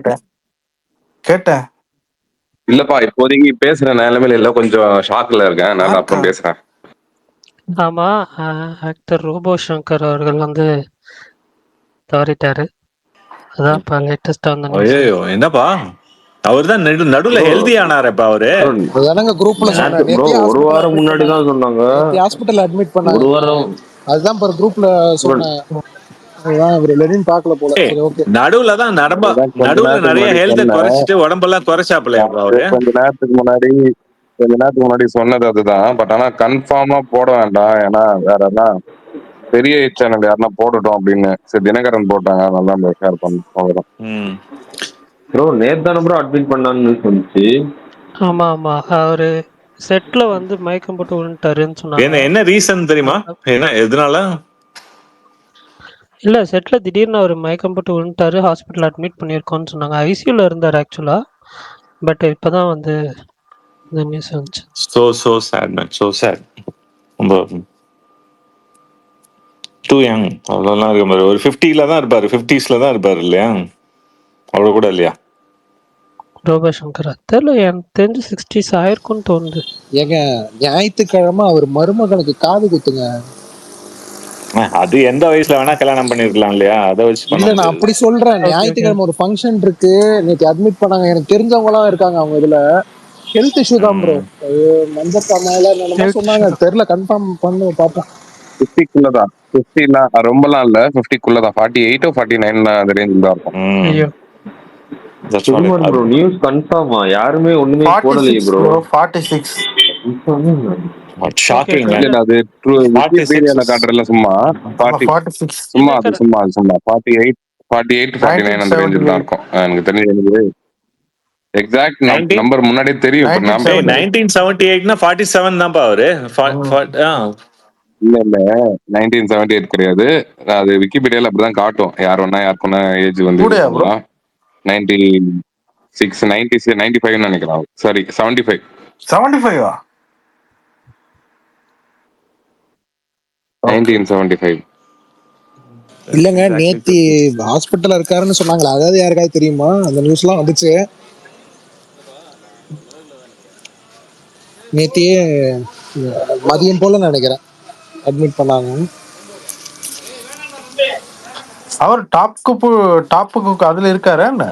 கேட்டேன். இல்லப்பா, இப்போதைக்கு பேசுற நிலைமையில இல்ல, கொஞ்சம் ஷாக்ல இருக்கேன். நான் அப்புறம் பேசுறேன். ஆமா, ஆக்டர் ரோபோ சங்கர் அவர்கள் வந்து தவறிட்டாரு. அதான் இப்ப லேட்டஸ்டா வந்து ஐயோ என்னப்பா, அவர் தான் நடுவுல ஹெல்தி ஆனாரப்பா அவரு. அதானங்க குரூப்ல சொன்னாங்க, ஒரு வாரம் முன்னாடி தான் சொன்னாங்க. ஹாஸ்பிடல் அட்மிட் பண்ணாங்க. ஒரு வாரம் அதுதான் குரூப்ல சொன்னேன். அதுதான் இவர் லெனின் பார்க்கல போல. ஏய், சரி ஓகே. நடுவுல தான் அதுதான் கொஞ்ச நடுவுல நேரத்துக்கு நிறைய முன்னாடி ஹெல்த் சொன்னேன். குறைச்சிட்டு உடம்பெல்லாம் குறைச்சாப்லையா ப்ரோ அவரு? கொஞ்ச நேரத்துக்கு முன்னாடி சொன்னது அதுதான். பட் ஆனா கன்ஃபார்மா போட வேண்டாம், ஏன்னா வேற எல்லாம் பெரிய சேனல் யாருன்னா போடட்டும் அப்படின்னு. சரி தினகரன் போட்டாங்க, அதனால தான் ஷேர் பண்ணோம். ம். ப்ரோ நேத்து தானே ப்ரோ அட்மிட் பண்ணான்னு சொல்லிச்சு. ஆமா ஆமா, அவரு செட்ல வந்து மயக்கம் போட்டு விழுந்துட்டாருன்னு சொன்னாங்க. என்ன ரீசன் தெரியுமா? என்ன எதனால? இல்ல, செட்ல திடீர்னு அவர் மயக்கம் போட்டு விழுந்துட்டாரு, ஹாஸ்பிட்டல் அட்மிட் பண்ணியிருக்கோம்னு சொன்னாங்க. ஐசியூல இருந்தார் ஆக்சுவலா. பட் இப்பதான் வந்து இந்த நியூஸ் வந்துச்சு. So sad man, so sad. ரொம்ப டூ யங். அவ்வளோலாம் இருக்க மாதிரி ஒரு 50ல தான் இருப்பாரு, 50ஸ்ல தான் இருப்பாரு இல்லையா? அவ்வளோ கூட இல்லையா? ரோபசங்கர் தெரியல, எனக்கு தெரிஞ்சு 60s ஆயிருக்கும்னு தோணுது. ஏங்க ஞாயிற்றுக்கிழமை அவர் மருமகனுக்கு காது குத்துங்க. அது எந்த வயசுல வேணா கல்யாணம் பண்ணிருக்கலாம் இல்லையா? அதை வச்சு இல்ல பண்ண நான் அப்படி சொல்றேன், ஞாயிற்றுக்கிழமை ஒரு ஃபங்க்ஷன் இருக்கு, நேற்று அட்மிட் பண்ணாங்க. எனக்கு தெரிஞ்சவங்க எல்லாம் இருக்காங்க அவங்க இதுல. ஹெல்த் இஷ்யூ தான் ப்ரோ. மஞ்சக்காமையில என்னமோ சொன்னாங்க, தெரியல, கன்ஃபார்ம் பண்ணு பார்ப்போம். 50க்குள்ளதான், 50லாம் ரொம்பலாம் இல்ல, 50க்குள்ளதான். 48 49 அந்த ரேஞ்சில் தான் இருக்கும். சுகுமார் ப்ரோ நியூஸ் கன்ஃபார்மா? யாருமே ஒண்ணுமே போடலையே 46 ப்ரோ. bro, 46. ஷாக்கிங். அது விக்கிபீடியால காட்டுறதுல சும்மா 46. சும்மா அது 48 49 அந்த ரேஞ்சில் தான் இருக்கும். எனக்கு தெரிஞ்சு எக்ஸாக்ட் நம்பர் முன்னாடியே தெரியும். 1978னா 47 தான்ப்பா அவரு. இல்ல 1978 கிடையாது. அது விக்கிபீடியால அப்படிதான் காட்டும். யார் வேணா யாருக்குன்னா ஏஜ் வந்து 96 95 நினைக்கிறேன். சாரி 75. 75 1975. இல்லங்க நேத்தி ஹாஸ்பிட்டல்ல இருக்காருன்னு சொன்னாங்களா, அதாவது யாருக்காவது தெரியுமா? அந்த நியூஸ் எல்லாம் வந்துச்சு நேத்தியே மதியம் போல நினைக்கிறேன் அட்மிட் பண்ணாங்க. அவர் டாப்புக்கு அதுல இருக்காரு என்ன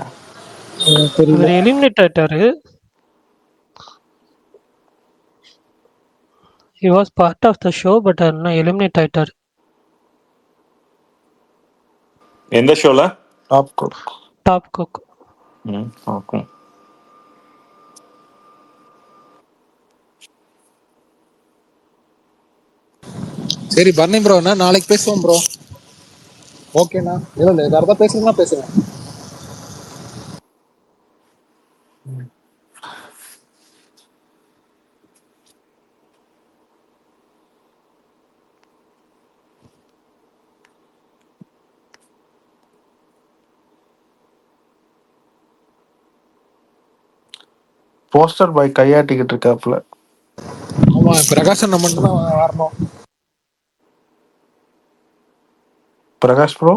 அவர் எலிமினேட் ஆயிட்டாரு. He was part of the show, but eliminate ஆயிட்டாரு. எந்த ஷோல? Top cook. ஓகே. சரி பர்னி ப்ரோ, நாளைக்கு பேசுவோம் ப்ரோ. ஓகேண்ணா. இல்லை வேறு பேசுறீங்கன்னா பேசுங்க. போஸ்டர் பாய் கையாட்டிக்கிட்டு இருக்காப்புல. ஆமா, பிரகாஷன் மட்டும் தான் வரணும். பிரகாஷ் ப்ரோ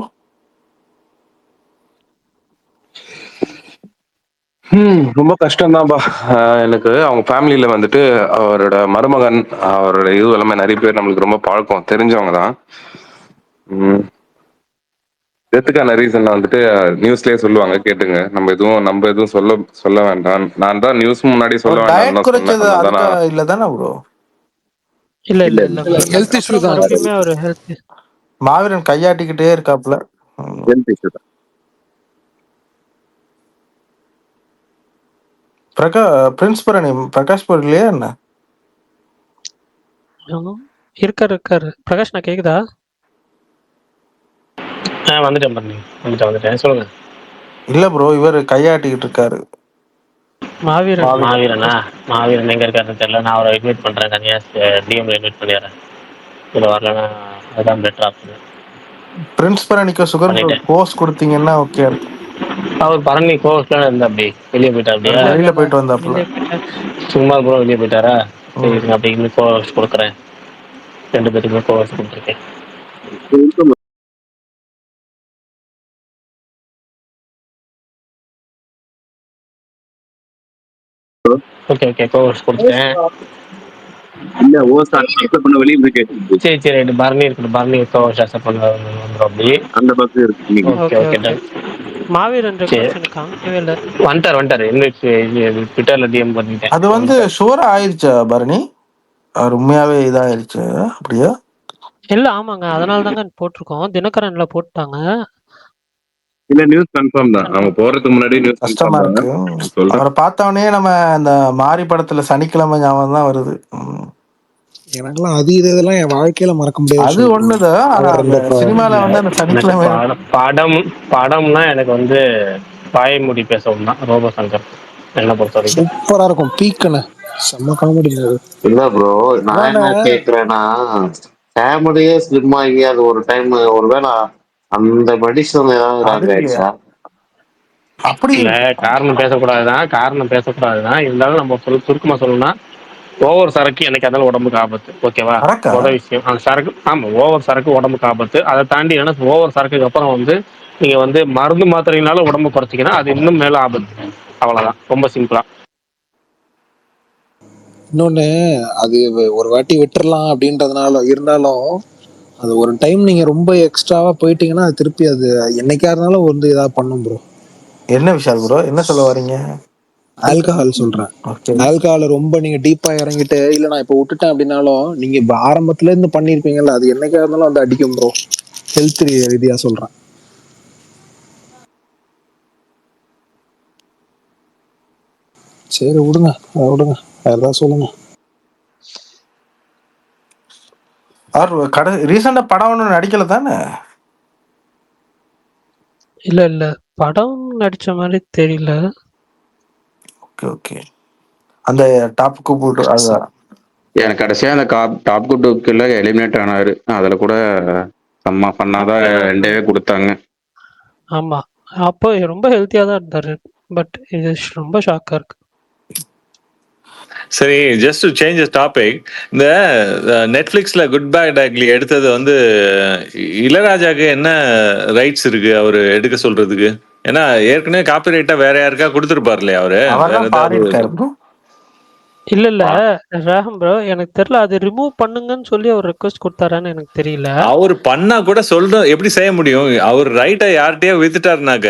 ரொம்ப கஷ்டம் தான்பா எனக்கு. அவங்க ஃபேமிலியில வந்துட்டு அவரோட மருமகன், அவரோட இது எல்லாமே நிறைய பேர் நம்மளுக்கு ரொம்ப பழக்கம் தெரிஞ்சவங்க தான். டெத்துக்கான ரீசன் வந்துட்டு நியூஸ்லயே சொல்லுவாங்க, கேட்டுங்க. நம்ம எதுவும் சொல்ல வேண்டாம். நான் தான் நியூஸ் முன்னாடி சொல்ல வேண்டாம் குறைச்சது இல்ல தானே ப்ரோ? இல்ல ஹெல்த் இஷ்யூ தான். மறுபடியுமே ஒரு ஹெல்த் மாவீரன் கையாட்டிக்கிட்டே இருக்காப்புல. ஹெல்த் இஷ்யூ தான். பிரின்ஸ் பரணி பிரகாஷ் ப்ரோ இல்லையா என்ன? இருக்காரு. பிரகாஷ், நான் கேக்குதா? வந்துட்டேன் சொல்லுங்க. இல்ல ப்ரோ, இவர் கையாட்டிக்கிட்டு இருக்காரு. மாவீரன் எங்க இருக்காருன்னு தெரியல. நான் அவரை இன்வைட் பண்றேன், தனியா டிஎம்ல இன்வைட் பண்ணிடுறேன். இதுல வரலன்னா அதுதான் பெட்டர் ஆப்ஷன். பிரின்ஸ் பரணிக்கு சுகர் கோர்ஸ் கொடுத்தீங்கன்னா ஓகே இருக்கும். அவர் பரணி கோர்ஸ்ல இருந்தா அப்படி வெளியே போயிட்டா? அப்படியா, வெளியில போயிட்டு வந்தாப்புல. சும்மா கூட வெளியே போயிட்டாரா? சரி, அப்படி இன்னும் கோர்ஸ் கொடுக்குறேன். 2 பேருக்குமே கோர்ஸ் கொடுத்துருக்கேன். ஓகே கோர்ஸ் கொடுத்துட்டேன். இல்ல ஓஸ் அக்செப்ட் பண்ண வெளிய போய் கேட்டு. சரி ரைட். பரணி இருக்கு, பரணி கோர்ஸ் அக்செப்ட் பண்ண வந்துரும். அப்படி அந்த பஸ் இருக்கு. ஓகே. மாவீரன் ரெக்வெஸ்ட் எனக்கு காமிக்கவே இல்ல. வந்துட்டாரு. ட்விட்டர்ல டிஎம் பண்ணிட்டேன். அது ஷூரா ஆயிருச்சா பரணி? அவர் உண்மையாவே இதாயிருச்சு அப்படியா? இல்ல ஆமாங்க. அதனால தாங்க போட்டிருக்கோம். தினகரன்ல போட்டாங்க. இல்ல நியூஸ் கன்ஃபார்ம் தான். அவங்க கன்ஃபார்ம். போறதுக்கு முன்னாடி நியூஸ் கஷ்டமா கன்ஃபார்ம் தான். இருக்கு. சொல்றேன். அவரை பார்த்தோன்னே நம்ம அந்த மாரி படத்துல சனிக்கிழமை ஞாபகம் தான் வருது. எனக்கெல்லாம் அது இதெல்லாம் என் வாழ்க்கையில மறக்க முடியாத அது ஷோ ப்ரோ. ஒண்ணுதான். ஆனா அவர் அந்த சினிமால இல்ல, வந்து அந்த எனக்கு சனிக்கிழமை படம்னா எனக்கு வந்து வாய்மொழி பேசவும் தான் ரோபோ சங்கர் என்னை பொறுத்த வரைக்கும். சூப்பரா இருக்கும். பீக்குன்னு செம்ம காமெடி. இல்ல ப்ரோ, நான் இன்னொன்னு என்ன கேக்குறேன்னா ஃபேமிலியே ஸ்லிம் ஆகி அது ஒரு டைம் ஒருவேளை அந்த மெடிசன் ஏதாவது அதுக்கு இல்லையா ஆயிடுச்சா? அப்படி இல்ல, காரணம் பேசக்கூடாதுதான். இருந்தாலும் நம்ம சுருக்கமா சொல்லணும்னா ஓவர் சரக்கு என்னைக்கு இருந்தாலும் உடம்புக்கு ஆபத்து. ஓகேவா? கரெக்டா? மொதல் விஷயம் அந்த சரக்கு. ஆமா, ஓவர் சரக்கு உடம்புக்கு ஆபத்து. அதை தாண்டி என்ன, ஓவர் சரக்குக்கு அப்புறம் வந்து நீங்க வந்து மருந்து மாத்திரையினால உடம்பு குறைச்சிங்கன்னா அது இன்னும் மேல ஆபத்து. அவ்வளவுதான், ரொம்ப சிம்பிளா. இன்னொன்னு அது ஒரு வாட்டி விட்டுறலாம் அப்படின்றதுனால இருந்தாலும் அது ஒரு டைம் நீங்க ரொம்ப எக்ஸ்ட்ராவா போயிட்டீங்கன்னா அது திருப்பி அது என்னைக்கா இருந்தாலும் வந்து ஏதாவது பண்ணும் ப்ரோ. என்ன விஷால் ப்ரோ, என்ன சொல்ல வரீங்க? ஆல்கஹால் சொல்றேன். ஓகே. ஆல்கஹால் ரொம்ப நீங்க டீப்பா இறங்கிட்டு இல்ல நான் இப்ப விட்டுட்டேன் அப்படின்னாலும் நீங்க ஆரம்பத்துல இருந்து பண்ணிருப்பீங்கல்ல அது என்னைக்கா இருந்தாலும் வந்து அடிக்கும் ப்ரோ. ஹெல்த் ரீதியா சொல்றேன். சரி விடுங்க, அதை விடுங்க, வேற ஏதாவது சொல்லுங்க. அவர் ரீசெண்டா படம் ஒன்றும் நடிக்கல தானே? இல்ல. படம் நடிச்ச மாரி தெரியல. Okay okay. அந்த டாப்புக்கு போட்டு அதுதான். எனக்கு கடைசியா அந்த டாப் குட்டுக்குள்ள எலிமினேட் ஆனாரு. அதுல கூட செம்ம பண்ணாதான் ரெண்டே கொடுத்தாங்க. ஆமா. அப்போ ரொம்ப ஹெல்த்தியா தான் இருந்தாரு. பட் இது ரொம்ப ஷாக்கா இருக்கு. சரி, ஜஸ்ட் டு சேஞ்ச் டாபிக். இந்த நெட்ஃபிளிக்ஸ்ல குட் பேட் அக்லி எடுத்தது வந்து இளையராஜாக்கு என்ன ரைட்ஸ் இருக்கு அவரு எடுக்க சொல்றதுக்கு? ஏன்னா ஏற்கனவே காப்பிரைட்டா வேற யாருக்கா கொடுத்துருப்பாரு இல்லையா அவரு? அவர் வேற தான் ஏதாவது பாடியிருக்காரு ப்ரோ. இல்ல. ராகம் ப்ரோ, எனக்கு தெரியல அது ரிமூவ் பண்ணுங்கன்னு சொல்லி அவர் ரெக்வெஸ்ட் கொடுத்தாரான்னு எனக்கு தெரியல. அவர் பண்ணா கூட சொல்ற எப்படி செய்ய முடியும்? அவர் ரைட்டை யார்கிட்டயோ வித்துட்டாருனாக்க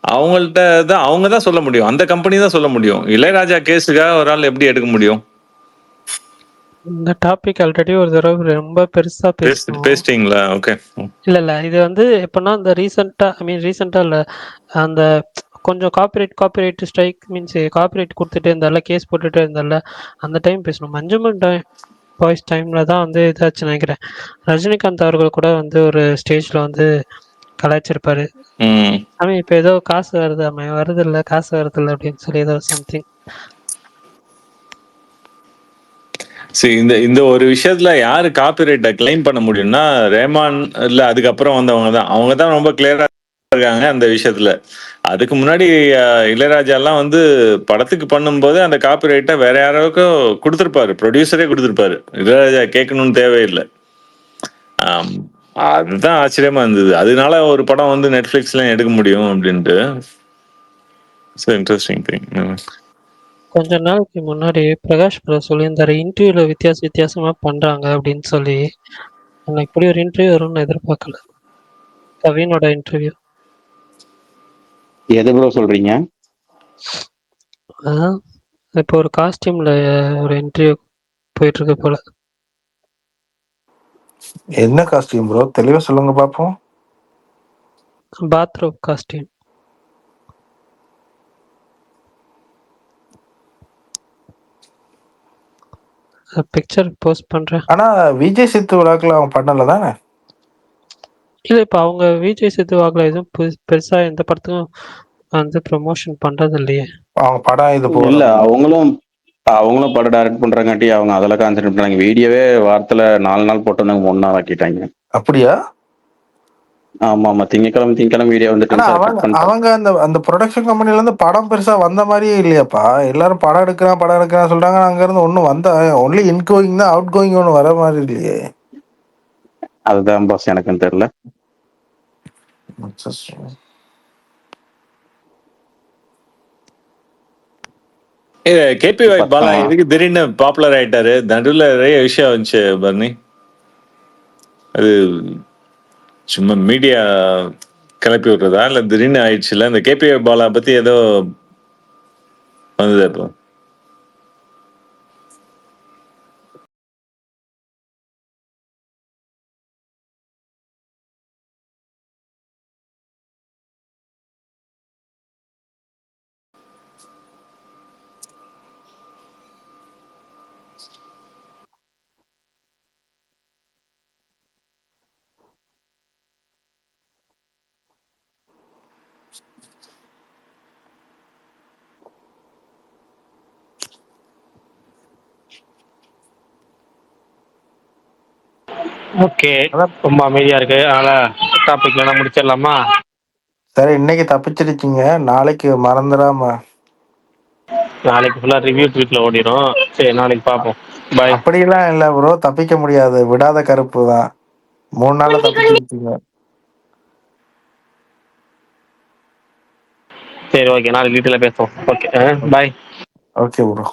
அவங்கள்ட்ட தான் அவங்க தான் சொல்ல முடியும். அந்த கம்பெனி தான் சொல்ல முடியும். இளையராஜா கேஸுக்காக ஒரு ஆள் எப்படி எடுக்க முடியும்? இந்த டாபிக் ஆல்ரெடி ஒரு தடவை ரொம்ப பெருசா பேசணும். பேசிட்டீங்களா? ஓகே. இல்ல. இது வந்து எப்படின்னா இந்த ரீசெண்டா இல்ல, அந்த கொஞ்சம் காப்பிரைட் ஸ்ட்ரைக் மீன்ஸ் காப்பிரைட் கொடுத்துட்டே இருந்தால, கேஸ் போட்டுட்டே இருந்தால, அந்த டைம் பேசணும். மஞ்சுமல் பாய்ஸ் டைம்ல தான் வந்து இதாச்சு நினைக்கிறேன். ரஜினிகாந்த் அவர்கள் கூட வந்து ஒரு ஸ்டேஜ்ல வந்து கலாய்ச்சிருப்பாரு. இப்ப ஏதோ காசு வருது வருது இல்ல, காசு வருது இல்ல அப்படின்னு சொல்லி ஏதோ சம்திங். சரி, இந்த இந்த ஒரு விஷயத்துல யாரு காப்பிரைட்டை கிளைம் பண்ண முடியும்னா ரேமான் இல்ல அதுக்கப்புறம் வந்தவங்க தான். அவங்க தான் ரொம்ப கிளியரா இருக்காங்க அந்த விஷயத்துல. அதுக்கு முன்னாடி இளையராஜா எல்லாம் வந்து படத்துக்கு பண்ணும்போது அந்த காப்பிரைட்டை வேற யாராவுக்கும் கொடுத்துருப்பாரு, ப்ரொடியூசரே கொடுத்துருப்பாரு. இளையராஜா கேட்கணும்னு தேவையில்லை. அதுதான் ஆச்சரியமா இருந்தது. அதனால ஒரு படம் வந்து நெட்ஃபிளிக்ஸ்ல எடுக்க முடியும் அப்படின்ட்டு. Interesting thing. கொஞ்ச நாளைக்கு முன்னாடி பிரகாஷ் ப்ரோ சொல்லியிருந்தாரு, இன்டர்வியூல வித்தியாசமா பண்றாங்க அப்படின்னு சொல்லி. எனக்கு இப்படி ஒரு இன்டர்வியூ வரும்னு எதிர்பார்க்கல. கவினோட இன்டர்வியூ. எது ப்ரோ சொல்றீங்க? இப்போ ஒரு காஸ்டியூம்ல ஒரு இன்டர்வியூ போயிட்டு இருக்கு போல. என்ன காஸ்டியூம் ப்ரோ, தெளிவா சொல்லுங்க பாப்போம். Bathroom costume. பிக்சர் போஸ்ட் பண்றேன். ஆனா விஜய் சித்து விழாக்குல அவங்க பண்ணல தானே? இல்ல, இப்ப அவங்க விஜய் சேதுவாகல எதுவும் பெருசா எந்த படத்துக்கும் வந்து ப்ரொமோஷன் பண்றது இல்லையே. அவங்க படம் இது இல்ல, போறது. அவங்களும் படம் டைரக்ட் பண்றங்காட்டி அவங்க அதில் கான்சென்ட்ரேட் பண்ணாங்க. வீடியோவே வாரத்துல 4 நாள் போட்டோம், 3 நாள் ஆக்கிட்டாங்க. அப்படியா? ஆமா ஆமா, திங்கக்கிழமை வீடியோ ஆனா வந்துட்டு அவங்க கட் பண்ணிட்டாங்க. அவங்க அந்த அந்த ப்ரொடக்ஷன் கம்பெனில இருந்து படம் பெருசா வந்த மாதிரியே இல்லையாப்பா. எல்லாரும் படம் எடுக்கிறான் சொல்றாங்க. அங்க இருந்து ஒன்னும் வந்த ஒன்லி இன்கோயிங் தான், அவுட் கோயிங் ஒன்னும் வர மாதிரி இல்லையே. அதுதான் பாஸ் எனக்கும் தெரியல. கேபிஒய் பாலா எதுக்கு திடீர்னு பாப்புலர் ஆயிட்டாரு? நடுவில் நிறைய விஷயம் வந்துச்சு பர்னி. அது சும்மா மீடியா கிளப்பி விடுறதா இல்ல திடீர்னு ஆயிடுச்சுல? இந்த கேபிஒய் பாலா பத்தி ஏதோ வந்தது இப்போ. ஓகே, அதான். ரொம்ப அமைதியா இருக்கு. அதனால டாபிக் வேணா முடிச்சிடலாமா? சரி, இன்னைக்கு தப்பிச்சிருக்கீங்க, நாளைக்கு மறந்துடாம. நாளைக்கு ஃபுல்லா ரிவ்யூ ட்வீட்ல ஓடிடும். சரி, நாளைக்கு பார்ப்போம். பாய். அப்படிலாம் இல்ல ப்ரோ, தப்பிக்க முடியாது, விடாத கருப்பு தான். 3 நாள்ல தப்பிச்சிருக்கீங்க. சரி, ஓகே, நாளைக்கு டீட்டெயிலாக பேசுவோம். Okay, bye. Okay bro.